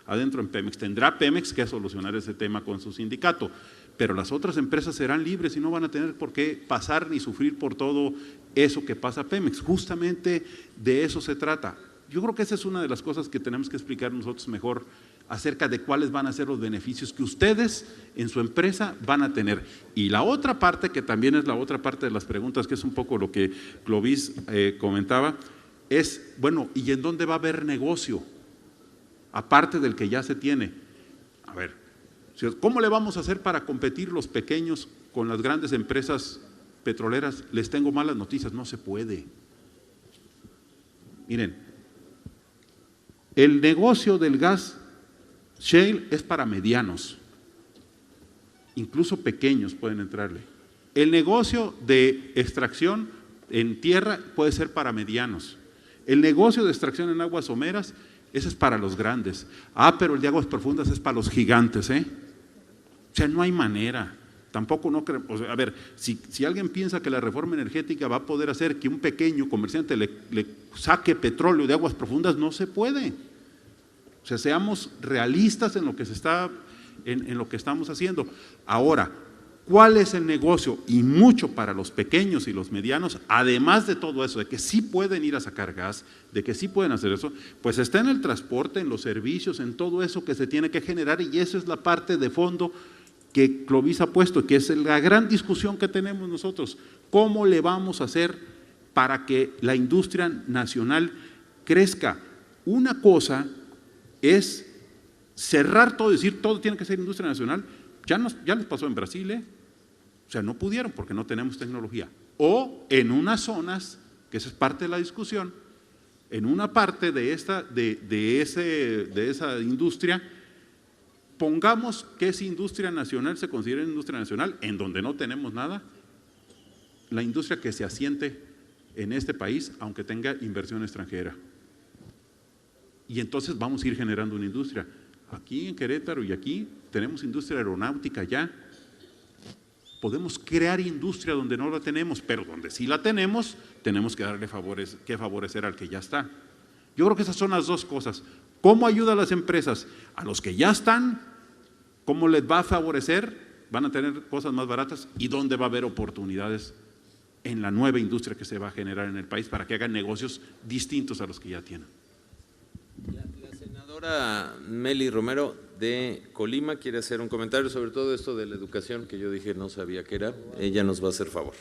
adentro en Pemex, tendrá Pemex que solucionar ese tema con su sindicato, pero las otras empresas serán libres y no van a tener por qué pasar ni sufrir por todo eso que pasa Pemex, justamente de eso se trata. Yo creo que esa es una de las cosas que tenemos que explicar nosotros mejor acerca de cuáles van a ser los beneficios que ustedes en su empresa van a tener. Y la otra parte, que también es la otra parte de las preguntas, que es un poco lo que Clovis comentaba, es, bueno, ¿y en dónde va a haber negocio? Aparte del que ya se tiene. A ver, ¿cómo le vamos a hacer para competir los pequeños con las grandes empresas petroleras? Les tengo malas noticias, no se puede. Miren, el negocio del gas shale es para medianos, incluso pequeños pueden entrarle. El negocio de extracción en tierra puede ser para medianos. El negocio de extracción en aguas someras, ese es para los grandes. Pero el de aguas profundas es para los gigantes, O sea, no hay manera. Tampoco no creo, o sea, a ver, si alguien piensa que la reforma energética va a poder hacer que un pequeño comerciante le saque petróleo de aguas profundas, no se puede. O sea, seamos realistas en lo que en lo que estamos haciendo. Ahora, ¿cuál es el negocio? Y mucho para los pequeños y los medianos, además de todo eso, de que sí pueden ir a sacar gas, de que sí pueden hacer eso, pues está en el transporte, en los servicios, en todo eso que se tiene que generar, y eso es la parte de fondo que Clovis ha puesto, que es la gran discusión que tenemos nosotros. ¿Cómo le vamos a hacer para que la industria nacional crezca? Una cosa es cerrar todo, decir todo tiene que ser industria nacional. Ya les pasó en Brasil, O sea, no pudieron porque no tenemos tecnología. O en unas zonas, que esa es parte de la discusión, en una parte de esa industria, pongamos que esa industria nacional se considera industria nacional, en donde no tenemos nada, la industria que se asiente en este país, aunque tenga inversión extranjera. Y entonces vamos a ir generando una industria. Aquí en Querétaro y aquí tenemos industria aeronáutica ya. Podemos crear industria donde no la tenemos, pero donde sí la tenemos, tenemos que darle favorecer al que ya está. Yo creo que esas son las dos cosas. ¿Cómo ayuda a las empresas? A los que ya están, ¿cómo les va a favorecer? Van a tener cosas más baratas y dónde va a haber oportunidades en la nueva industria que se va a generar en el país para que hagan negocios distintos a los que ya tienen. La senadora Meli Romero de Colima quiere hacer un comentario sobre todo esto de la educación que yo dije no sabía qué era. Ella nos va a hacer favor.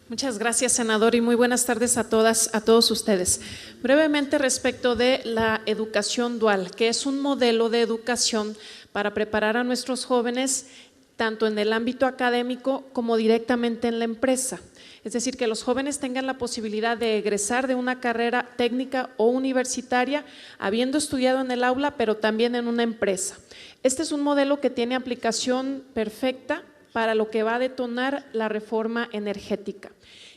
Muchas gracias, senador, y muy buenas tardes a todos ustedes. Brevemente respecto de la educación dual, que es un modelo de educación para preparar a nuestros jóvenes tanto en el ámbito académico como directamente en la empresa. Es decir, que los jóvenes tengan la posibilidad de egresar de una carrera técnica o universitaria, habiendo estudiado en el aula, pero también en una empresa. Este es un modelo que tiene aplicación perfecta para lo que va a detonar la reforma energética.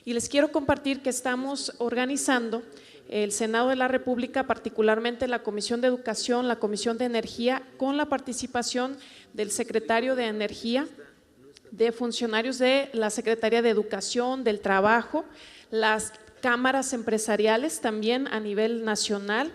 Y les quiero compartir que estamos organizando el Senado de la República, particularmente la Comisión de Educación, la Comisión de Energía, con la participación del secretario de Energía, de funcionarios de la Secretaría de Educación, del Trabajo, las cámaras empresariales también a nivel nacional,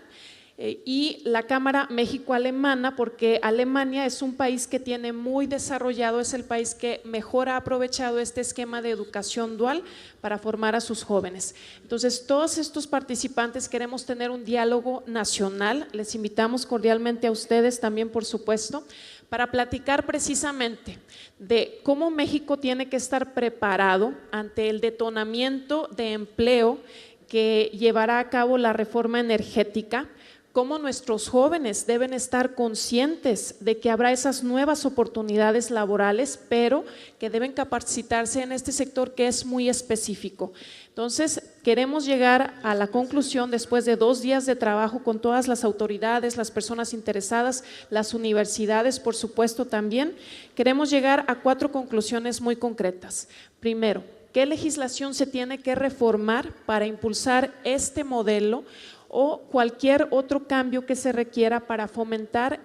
y la Cámara México-Alemana, porque Alemania es un país que tiene muy desarrollado, es el país que mejor ha aprovechado este esquema de educación dual para formar a sus jóvenes. Entonces, todos estos participantes queremos tener un diálogo nacional, les invitamos cordialmente a ustedes también, por supuesto, para platicar precisamente de cómo México tiene que estar preparado ante el detonamiento de empleo que llevará a cabo la reforma energética, cómo nuestros jóvenes deben estar conscientes de que habrá esas nuevas oportunidades laborales, pero que deben capacitarse en este sector que es muy específico. Entonces, queremos llegar a la conclusión después de 2 días de trabajo con todas las autoridades, las personas interesadas, las universidades, por supuesto también, queremos llegar a 4 conclusiones muy concretas. Primero, ¿qué legislación se tiene que reformar para impulsar este modelo o cualquier otro cambio que se requiera para fomentar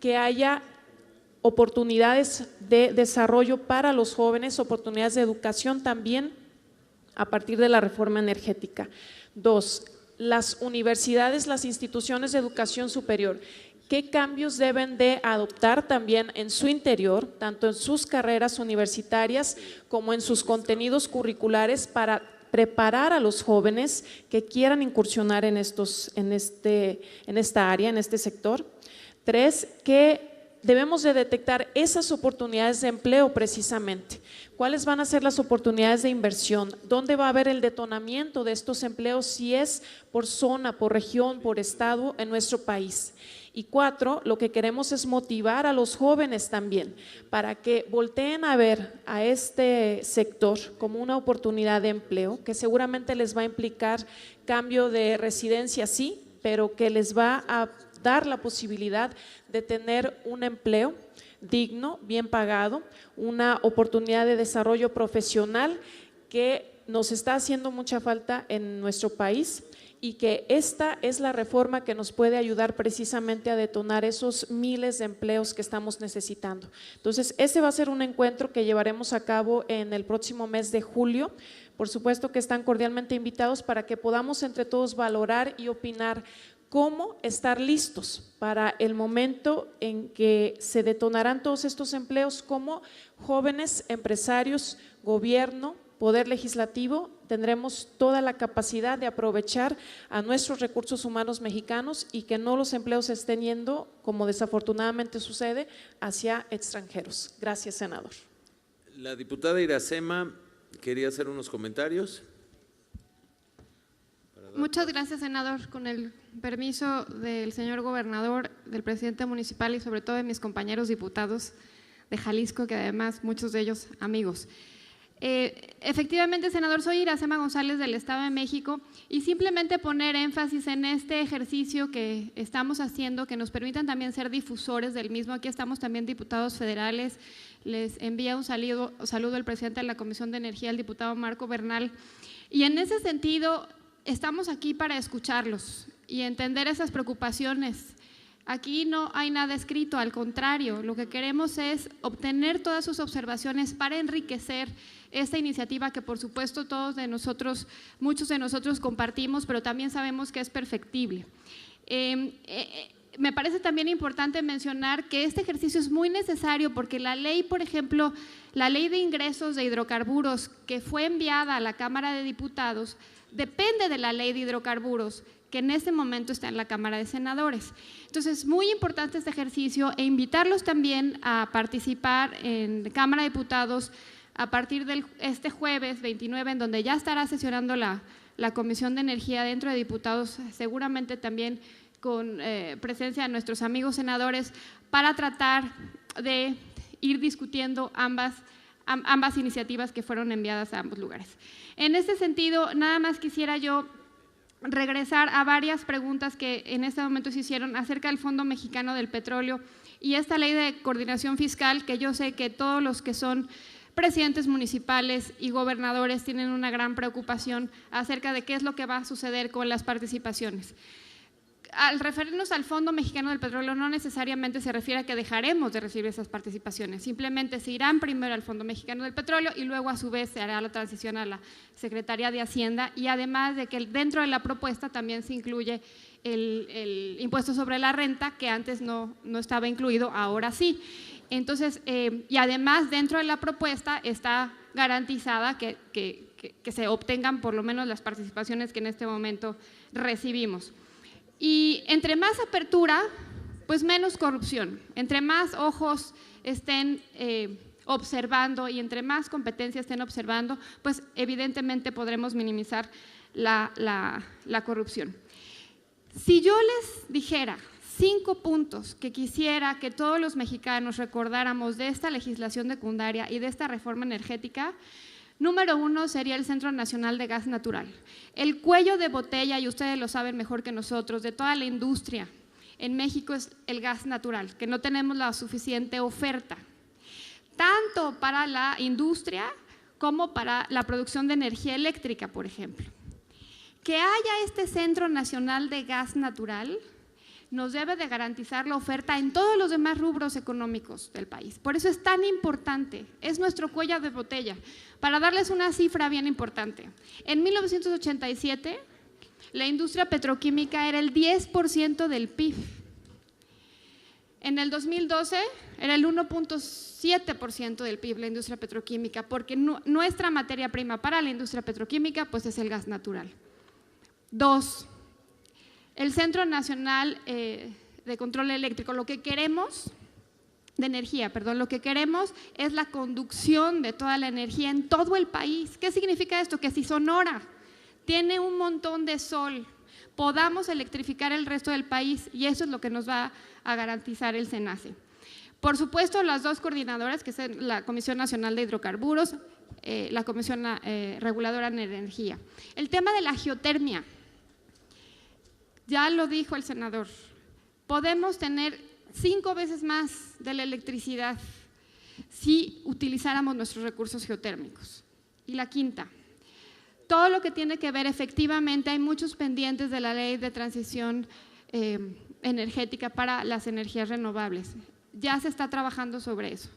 que haya oportunidades de desarrollo para los jóvenes, oportunidades de educación también a partir de la reforma energética? 2, las universidades, las instituciones de educación superior, ¿qué cambios deben de adoptar también en su interior, tanto en sus carreras universitarias como en sus contenidos curriculares para preparar a los jóvenes que quieran incursionar en esta área, en este sector? 3, que debemos de detectar esas oportunidades de empleo precisamente. ¿Cuáles van a ser las oportunidades de inversión? ¿Dónde va a haber el detonamiento de estos empleos, si es por zona, por región, por estado en nuestro país? Y 4, lo que queremos es motivar a los jóvenes también para que volteen a ver a este sector como una oportunidad de empleo que seguramente les va a implicar cambio de residencia, sí, pero que les va a dar la posibilidad de tener un empleo digno, bien pagado, una oportunidad de desarrollo profesional que nos está haciendo mucha falta en nuestro país, y que esta es la reforma que nos puede ayudar precisamente a detonar esos miles de empleos que estamos necesitando. Entonces, ese va a ser un encuentro que llevaremos a cabo en el próximo mes de julio. Por supuesto que están cordialmente invitados para que podamos entre todos valorar y opinar cómo estar listos para el momento en que se detonarán todos estos empleos, como jóvenes, empresarios, gobierno, poder legislativo, tendremos toda la capacidad de aprovechar a nuestros recursos humanos mexicanos y que no los empleos estén yendo, como desafortunadamente sucede, hacia extranjeros. Gracias, senador. La diputada Iracema quería hacer unos comentarios. Muchas gracias, senador. Con el permiso del señor gobernador, del presidente municipal y sobre todo de mis compañeros diputados de Jalisco, que además muchos de ellos amigos. Efectivamente, senador, soy Iracema González del Estado de México y simplemente poner énfasis en este ejercicio que estamos haciendo, que nos permitan también ser difusores del mismo. Aquí estamos también diputados federales, les envía un saludo al presidente de la Comisión de Energía, el diputado Marco Bernal, y en ese sentido estamos aquí para escucharlos y entender esas preocupaciones. Aquí no hay nada escrito, al contrario, lo que queremos es obtener todas sus observaciones para enriquecer esta iniciativa que por supuesto muchos de nosotros compartimos, pero también sabemos que es perfectible. Me parece también importante mencionar que este ejercicio es muy necesario porque la ley, por ejemplo, la ley de ingresos de hidrocarburos que fue enviada a la Cámara de Diputados, depende de la ley de hidrocarburos que en este momento está en la Cámara de Senadores. Entonces, es muy importante este ejercicio e invitarlos también a participar en Cámara de Diputados a partir de este jueves 29, en donde ya estará sesionando la Comisión de Energía dentro de diputados, seguramente también con presencia de nuestros amigos senadores, para tratar de ir discutiendo ambas iniciativas que fueron enviadas a ambos lugares. En este sentido, nada más quisiera yo regresar a varias preguntas que en este momento se hicieron acerca del Fondo Mexicano del Petróleo y esta ley de coordinación fiscal, que yo sé que todos los que son presidentes municipales y gobernadores tienen una gran preocupación acerca de qué es lo que va a suceder con las participaciones. Al referirnos al Fondo Mexicano del Petróleo, no necesariamente se refiere a que dejaremos de recibir esas participaciones, simplemente se irán primero al Fondo Mexicano del Petróleo y luego a su vez se hará la transición a la Secretaría de Hacienda, y además de que dentro de la propuesta también se incluye el impuesto sobre la renta, que antes no estaba incluido, ahora sí. Entonces, y además dentro de la propuesta está garantizada que se obtengan por lo menos las participaciones que en este momento recibimos. Y entre más apertura, pues menos corrupción. Entre más ojos estén observando y entre más competencia estén observando, pues evidentemente podremos minimizar la corrupción. Si yo les dijera 5 puntos que quisiera que todos los mexicanos recordáramos de esta legislación secundaria y de esta reforma energética, número 1 sería el Centro Nacional de Gas Natural. El cuello de botella, y ustedes lo saben mejor que nosotros, de toda la industria en México es el gas natural, que no tenemos la suficiente oferta, tanto para la industria como para la producción de energía eléctrica, por ejemplo. Que haya este Centro Nacional de Gas Natural nos debe de garantizar la oferta en todos los demás rubros económicos del país. Por eso es tan importante, es nuestro cuello de botella. Para darles una cifra bien importante, en 1987 la industria petroquímica era el 10% del PIB. En el 2012 era el 1.7% del PIB la industria petroquímica, porque nuestra materia prima para la industria petroquímica pues es el gas natural. 2. El Centro Nacional de Control Eléctrico, lo que queremos es la conducción de toda la energía en todo el país. ¿Qué significa esto? Que si Sonora tiene un montón de sol, podamos electrificar el resto del país, y eso es lo que nos va a garantizar el SENACE. Por supuesto, las 2 coordinadoras, que es la Comisión Nacional de Hidrocarburos, la Comisión Reguladora de Energía. El tema de la geotermia. Ya lo dijo el senador, podemos tener 5 veces más de la electricidad si utilizáramos nuestros recursos geotérmicos. Y la 5, todo lo que tiene que ver, efectivamente, hay muchos pendientes de la ley de transición energética para las energías renovables. Ya se está trabajando sobre eso.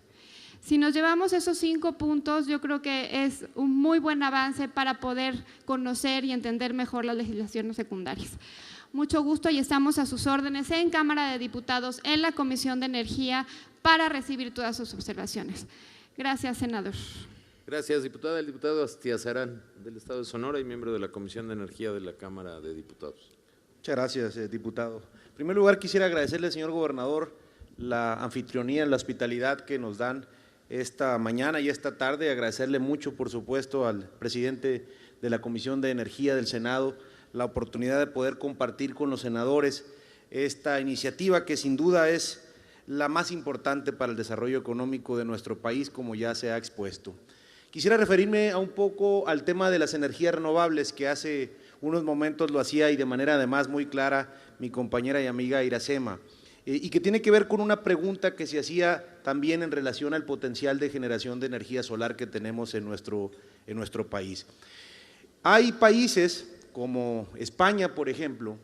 Si nos llevamos esos 5 puntos, yo creo que es un muy buen avance para poder conocer y entender mejor las legislaciones secundarias. Mucho gusto, y estamos a sus órdenes en Cámara de Diputados, en la Comisión de Energía, para recibir todas sus observaciones. Gracias, senador. Gracias, diputada. El diputado Astiazarán, del Estado de Sonora y miembro de la Comisión de Energía de la Cámara de Diputados. Muchas gracias, diputado. En primer lugar, quisiera agradecerle al señor gobernador la anfitrionía, la hospitalidad que nos dan esta mañana y esta tarde. Agradecerle mucho, por supuesto, al presidente de la Comisión de Energía del Senado, la oportunidad de poder compartir con los senadores esta iniciativa que sin duda es la más importante para el desarrollo económico de nuestro país, como ya se ha expuesto. Quisiera referirme un poco al tema de las energías renovables, que hace unos momentos lo hacía, y de manera además muy clara, mi compañera y amiga Iracema, y que tiene que ver con una pregunta que se hacía también en relación al potencial de generación de energía solar que tenemos en nuestro país. Hay países como España, por ejemplo,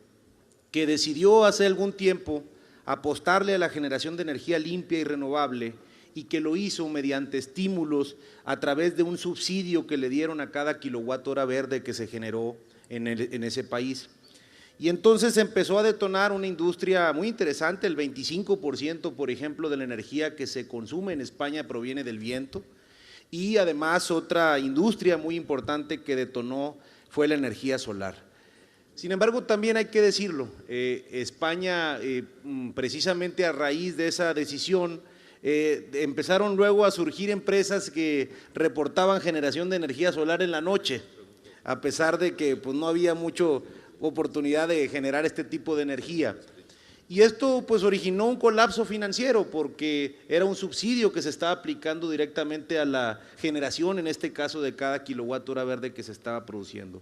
que decidió hace algún tiempo apostarle a la generación de energía limpia y renovable, y que lo hizo mediante estímulos a través de un subsidio que le dieron a cada kilowatt hora verde que se generó en ese país. Y entonces empezó a detonar una industria muy interesante. El 25%, por ejemplo, de la energía que se consume en España proviene del viento, y además otra industria muy importante que detonó fue la energía solar. Sin embargo, también hay que decirlo, España, precisamente a raíz de esa decisión, empezaron luego a surgir empresas que reportaban generación de energía solar en la noche, a pesar de que pues, no había mucha oportunidad de generar este tipo de energía. Y esto pues originó un colapso financiero, porque era un subsidio que se estaba aplicando directamente a la generación, en este caso de cada kilowatt hora verde que se estaba produciendo.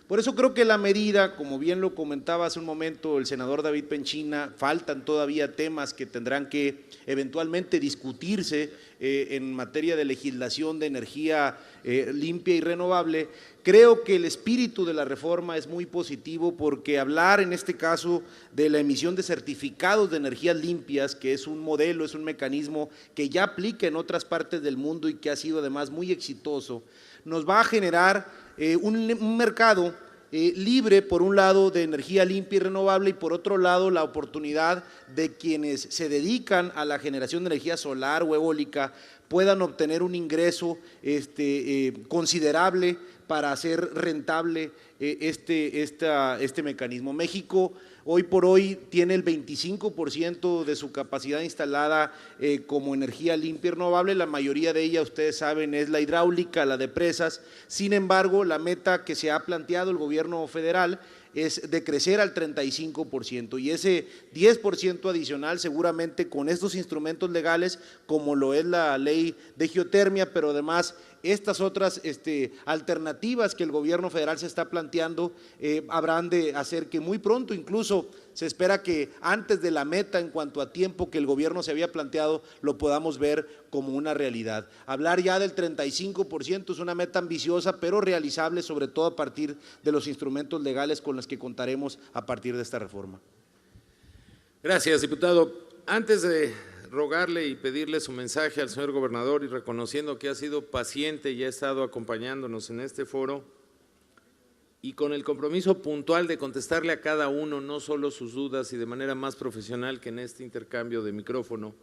Por eso creo que la medida, como bien lo comentaba hace un momento el senador David Penchina, faltan todavía temas que tendrán que eventualmente discutirse en materia de legislación de energía limpia y renovable. Creo que el espíritu de la reforma es muy positivo porque hablar en este caso de la emisión de certificados de energías limpias, que es un modelo, es un mecanismo que ya aplica en otras partes del mundo y que ha sido además muy exitoso, nos va a generar un mercado libre, por un lado, de energía limpia y renovable, y por otro lado, la oportunidad de quienes se dedican a la generación de energía solar o eólica puedan obtener un ingreso considerable para hacer rentable este mecanismo. México hoy por hoy tiene el 25% de su capacidad instalada como energía limpia y renovable, la mayoría de ella, ustedes saben, es la hidráulica, la de presas. Sin embargo, la meta que se ha planteado el gobierno federal es de crecer al 35%, y ese 10% adicional seguramente con estos instrumentos legales, como lo es la ley de geotermia, pero además estas otras alternativas que el gobierno federal se está planteando, habrán de hacer que muy pronto, incluso se espera que antes de la meta en cuanto a tiempo que el gobierno se había planteado, lo podamos ver como una realidad. Hablar ya del 35% es una meta ambiciosa, pero realizable, sobre todo a partir de los instrumentos legales con los que contaremos a partir de esta reforma. Gracias, diputado. Antes de rogarle y pedirle su mensaje al señor gobernador, y reconociendo que ha sido paciente y ha estado acompañándonos en este foro, y con el compromiso puntual de contestarle a cada uno, no solo sus dudas, y de manera más profesional que en este intercambio de micrófono,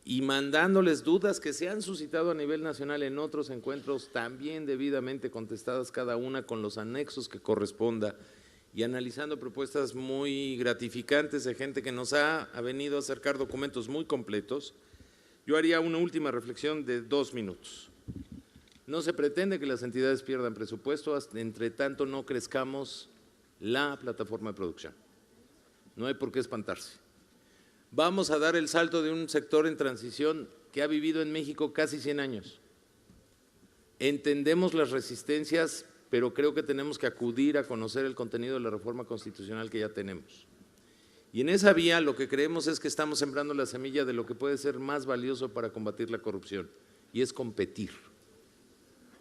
y mandándoles dudas que se han suscitado a nivel nacional en otros encuentros, también debidamente contestadas cada una con los anexos que corresponda, y analizando propuestas muy gratificantes de gente que nos ha venido a acercar documentos muy completos, yo haría una última reflexión de 2 minutos. No se pretende que las entidades pierdan presupuesto, entre tanto no crezcamos la plataforma de producción. No hay por qué espantarse. Vamos a dar el salto de un sector en transición que ha vivido en México casi 100 años. Entendemos las resistencias, pero creo que tenemos que acudir a conocer el contenido de la reforma constitucional que ya tenemos. Y en esa vía lo que creemos es que estamos sembrando la semilla de lo que puede ser más valioso para combatir la corrupción, y es competir.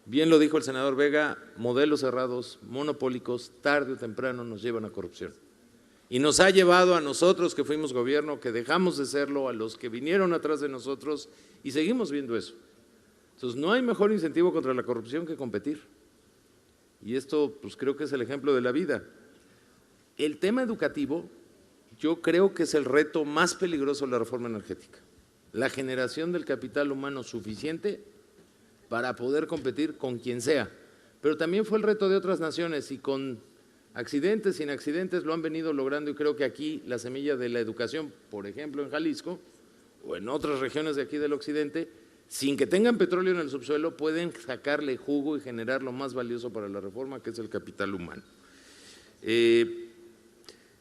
Bien lo dijo el senador Vega, modelos cerrados, monopólicos, tarde o temprano nos llevan a corrupción. Y nos ha llevado a nosotros que fuimos gobierno, que dejamos de serlo, a los que vinieron atrás de nosotros, y seguimos viendo eso. Entonces no hay mejor incentivo contra la corrupción que competir. Y esto pues creo que es el ejemplo de la vida. El tema educativo yo creo que es el reto más peligroso de la reforma energética. La generación del capital humano suficiente para poder competir con quien sea. Pero también fue el reto de otras naciones, y con accidentes, sin accidentes, lo han venido logrando, y creo que aquí la semilla de la educación, por ejemplo en Jalisco o en otras regiones de aquí del occidente, sin que tengan petróleo en el subsuelo, pueden sacarle jugo y generar lo más valioso para la reforma, que es el capital humano.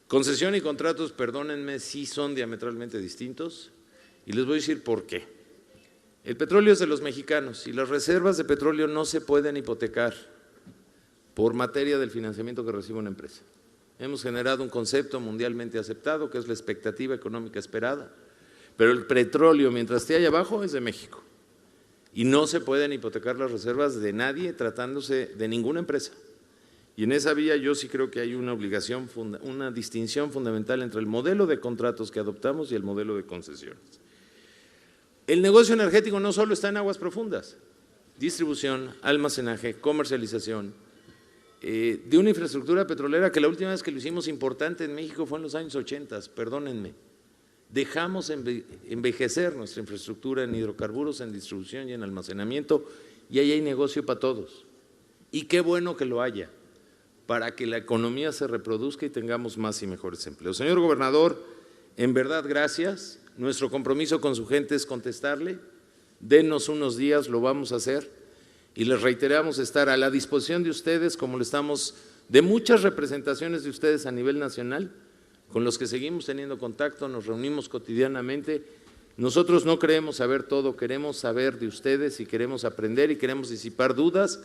Concesión y contratos, perdónenme, sí son diametralmente distintos, y les voy a decir por qué. El petróleo es de los mexicanos, y las reservas de petróleo no se pueden hipotecar por materia del financiamiento que recibe una empresa. Hemos generado un concepto mundialmente aceptado, que es la expectativa económica esperada, pero el petróleo, mientras esté allá abajo, es de México. Y no se pueden hipotecar las reservas de nadie, tratándose de ninguna empresa. Y en esa vía yo sí creo que hay una obligación, una distinción fundamental entre el modelo de contratos que adoptamos y el modelo de concesiones. El negocio energético no solo está en aguas profundas, distribución, almacenaje, comercialización, de una infraestructura petrolera que la última vez que lo hicimos importante en México fue en los años 80, perdónenme. Dejamos envejecer nuestra infraestructura en hidrocarburos, en distribución y en almacenamiento, y ahí hay negocio para todos. Y qué bueno que lo haya, para que la economía se reproduzca y tengamos más y mejores empleos. Señor gobernador, en verdad gracias. Nuestro compromiso con su gente es contestarle. Denos unos días, lo vamos a hacer, y les reiteramos estar a la disposición de ustedes, como lo estamos de muchas representaciones de ustedes a nivel nacional, con los que seguimos teniendo contacto, nos reunimos cotidianamente. Nosotros no creemos saber todo, queremos saber de ustedes y queremos aprender y queremos disipar dudas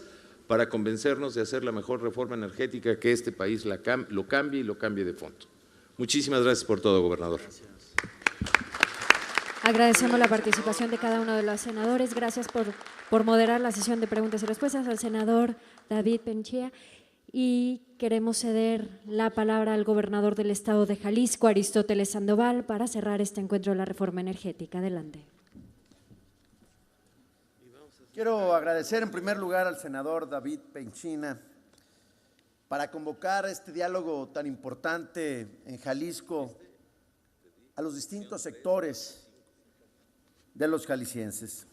para convencernos de hacer la mejor reforma energética, que este país lo cambie y lo cambie de fondo. Muchísimas gracias por todo, gobernador. Agradecemos la participación de cada uno de los senadores. Gracias por moderar la sesión de preguntas y respuestas al senador David Penchina. Y queremos ceder la palabra al gobernador del estado de Jalisco, Aristóteles Sandoval, para cerrar este encuentro de la reforma energética. Adelante. Quiero agradecer en primer lugar al senador David Penchina para convocar este diálogo tan importante en Jalisco a los distintos sectores de los jaliscienses.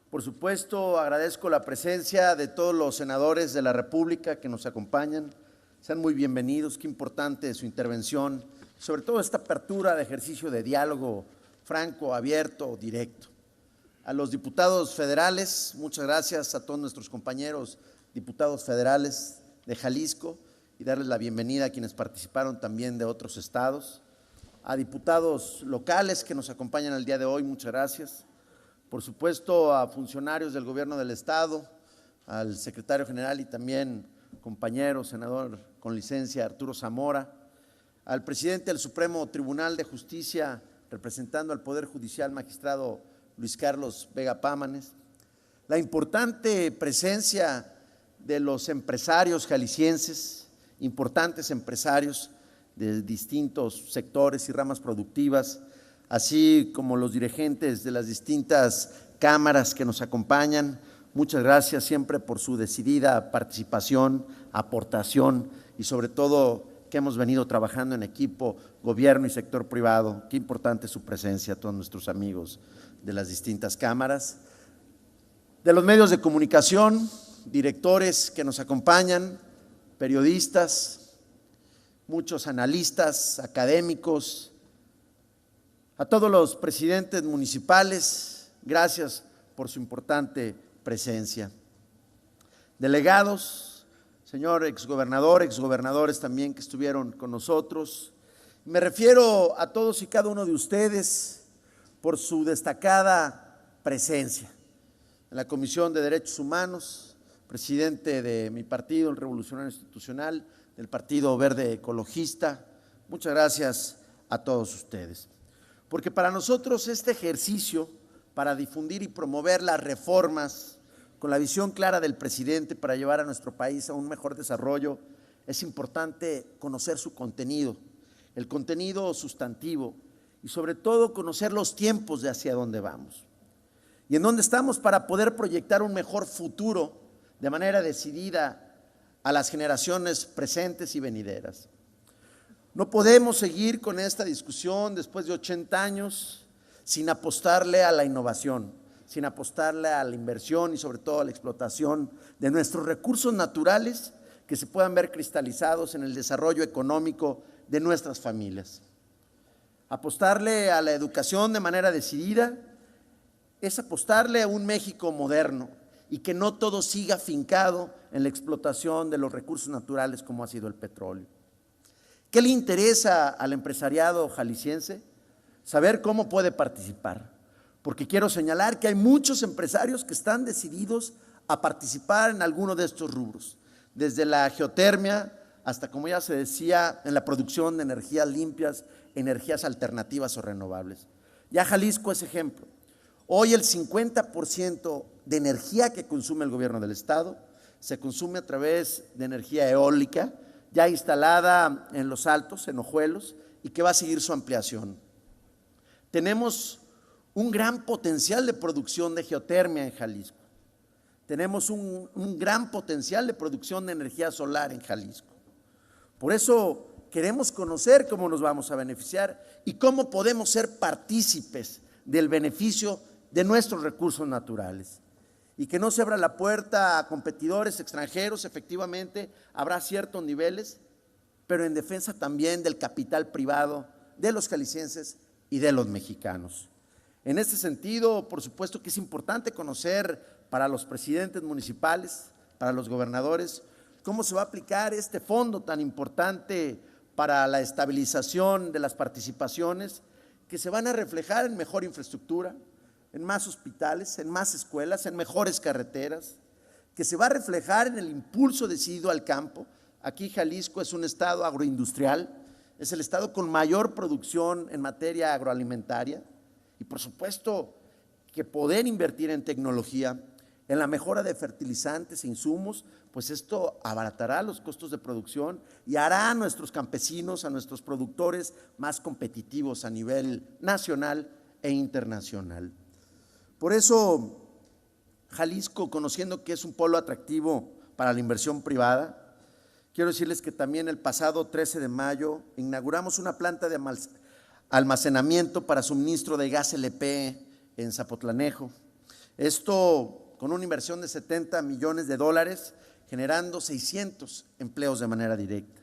Por supuesto, agradezco la presencia de todos los senadores de la República que nos acompañan. Sean muy bienvenidos, qué importante su intervención, sobre todo esta apertura de ejercicio de diálogo franco, abierto, directo. A los diputados federales, muchas gracias a todos nuestros compañeros diputados federales de Jalisco y darles la bienvenida a quienes participaron también de otros estados. A diputados locales que nos acompañan el día de hoy, muchas gracias. Por supuesto, a funcionarios del gobierno del estado, al secretario general y también compañero, senador con licencia Arturo Zamora, al presidente del Supremo Tribunal de Justicia, representando al Poder Judicial, magistrado Luis Carlos Vega Pámanes, la importante presencia de los empresarios jaliscienses, importantes empresarios de distintos sectores y ramas productivas, así como los dirigentes de las distintas cámaras que nos acompañan. Muchas gracias siempre por su decidida participación, aportación y sobre todo que hemos venido trabajando en equipo, gobierno y sector privado. Qué importante su presencia, a todos nuestros amigos de las distintas cámaras. De los medios de comunicación, directores que nos acompañan, periodistas, muchos analistas, académicos, a todos los presidentes municipales, gracias por su importante presencia. Delegados, señor exgobernador, exgobernadores también que estuvieron con nosotros. Me refiero a todos y cada uno de ustedes por su destacada presencia. En la Comisión de Derechos Humanos, presidente de mi partido, el Revolucionario Institucional, del Partido Verde Ecologista, muchas gracias a todos ustedes. Porque para nosotros este ejercicio para difundir y promover las reformas con la visión clara del presidente para llevar a nuestro país a un mejor desarrollo, es importante conocer su contenido, el contenido sustantivo y sobre todo conocer los tiempos de hacia dónde vamos y en dónde estamos para poder proyectar un mejor futuro de manera decidida a las generaciones presentes y venideras. No podemos seguir con esta discusión después de 80 años sin apostarle a la innovación, sin apostarle a la inversión y sobre todo a la explotación de nuestros recursos naturales que se puedan ver cristalizados en el desarrollo económico de nuestras familias. Apostarle a la educación de manera decidida es apostarle a un México moderno y que no todo siga fincado en la explotación de los recursos naturales como ha sido el petróleo. ¿Qué le interesa al empresariado jalisciense? Saber cómo puede participar, porque quiero señalar que hay muchos empresarios que están decididos a participar en alguno de estos rubros, desde la geotermia hasta, como ya se decía, en la producción de energías limpias, energías alternativas o renovables. Ya Jalisco es ejemplo. Hoy el 50% de energía que consume el gobierno del estado se consume a través de energía eólica, ya instalada en Los Altos, en Ojuelos, y que va a seguir su ampliación. Tenemos un gran potencial de producción de geotermia en Jalisco. Tenemos un gran potencial de producción de energía solar en Jalisco. Por eso queremos conocer cómo nos vamos a beneficiar y cómo podemos ser partícipes del beneficio de nuestros recursos naturales. Y que no se abra la puerta a competidores extranjeros, efectivamente habrá ciertos niveles, pero en defensa también del capital privado de los jaliscienses y de los mexicanos. En este sentido, por supuesto que es importante conocer para los presidentes municipales, para los gobernadores, cómo se va a aplicar este fondo tan importante para la estabilización de las participaciones que se van a reflejar en mejor infraestructura, en más hospitales, en más escuelas, en mejores carreteras, que se va a reflejar en el impulso decidido al campo. Aquí Jalisco es un estado agroindustrial, es el estado con mayor producción en materia agroalimentaria y por supuesto que poder invertir en tecnología, en la mejora de fertilizantes e insumos, pues esto abaratará los costos de producción y hará a nuestros campesinos, a nuestros productores más competitivos a nivel nacional e internacional. Por eso, Jalisco, conociendo que es un polo atractivo para la inversión privada, quiero decirles que también el pasado 13 de mayo inauguramos una planta de almacenamiento para suministro de gas LP en Zapotlanejo. Esto con una inversión de $70 millones, generando 600 empleos de manera directa.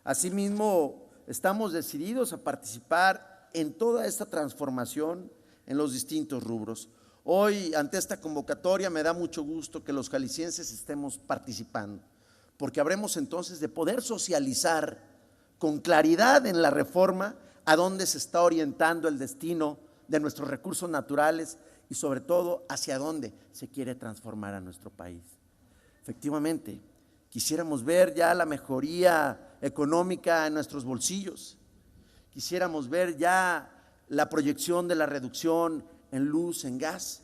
Asimismo, estamos decididos a participar en toda esta transformación en los distintos rubros. Hoy, ante esta convocatoria, me da mucho gusto que los jaliscienses estemos participando, porque habremos entonces de poder socializar con claridad en la reforma a dónde se está orientando el destino de nuestros recursos naturales y sobre todo hacia dónde se quiere transformar a nuestro país. Efectivamente, quisiéramos ver ya la mejoría económica en nuestros bolsillos, quisiéramos ver ya la proyección de la reducción en luz, en gas,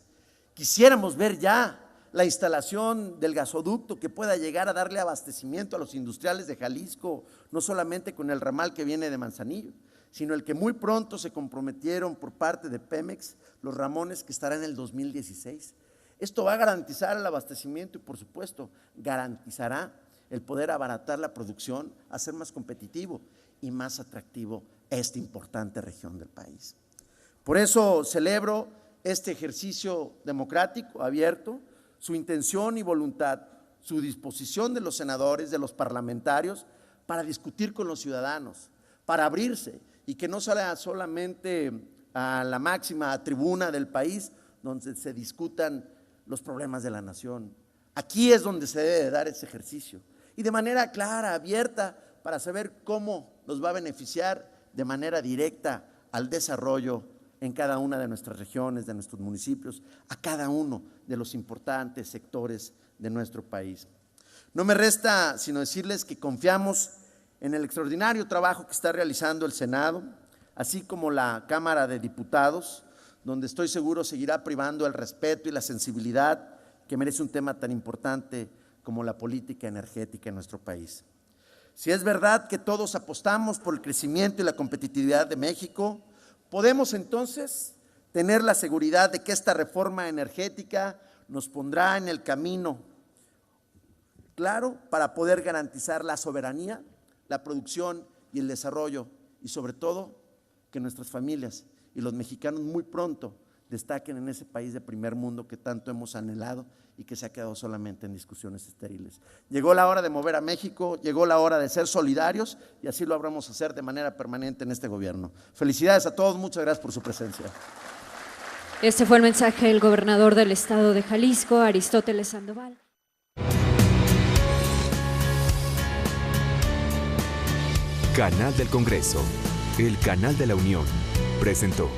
quisiéramos ver ya la instalación del gasoducto que pueda llegar a darle abastecimiento a los industriales de Jalisco, no solamente con el ramal que viene de Manzanillo, sino el que muy pronto se comprometieron por parte de Pemex, los ramones, que estará en el 2016. Esto va a garantizar el abastecimiento y, por supuesto, garantizará el poder abaratar la producción, hacer más competitivo y más atractivo esta importante región del país. Por eso celebro este ejercicio democrático, abierto, su intención y voluntad, su disposición de los senadores, de los parlamentarios, para discutir con los ciudadanos, para abrirse y que no sea solamente a la máxima tribuna del país donde se discutan los problemas de la nación. Aquí es donde se debe dar ese ejercicio y de manera clara, abierta, para saber cómo nos va a beneficiar de manera directa al desarrollo en cada una de nuestras regiones, de nuestros municipios, a cada uno de los importantes sectores de nuestro país. No me resta sino decirles que confiamos en el extraordinario trabajo que está realizando el Senado, así como la Cámara de Diputados, donde estoy seguro seguirá privando el respeto y la sensibilidad que merece un tema tan importante como la política energética en nuestro país. Si es verdad que todos apostamos por el crecimiento y la competitividad de México, podemos entonces tener la seguridad de que esta reforma energética nos pondrá en el camino claro para poder garantizar la soberanía, la producción y el desarrollo, y sobre todo que nuestras familias y los mexicanos muy pronto destaquen en ese país de primer mundo que tanto hemos anhelado y que se ha quedado solamente en discusiones estériles. Llegó la hora de mover a México, llegó la hora de ser solidarios y así lo habremos a hacer de manera permanente en este gobierno. Felicidades a todos, muchas gracias por su presencia. Este fue el mensaje del gobernador del estado de Jalisco, Aristóteles Sandoval. Canal del Congreso, el canal de la Unión, presentó.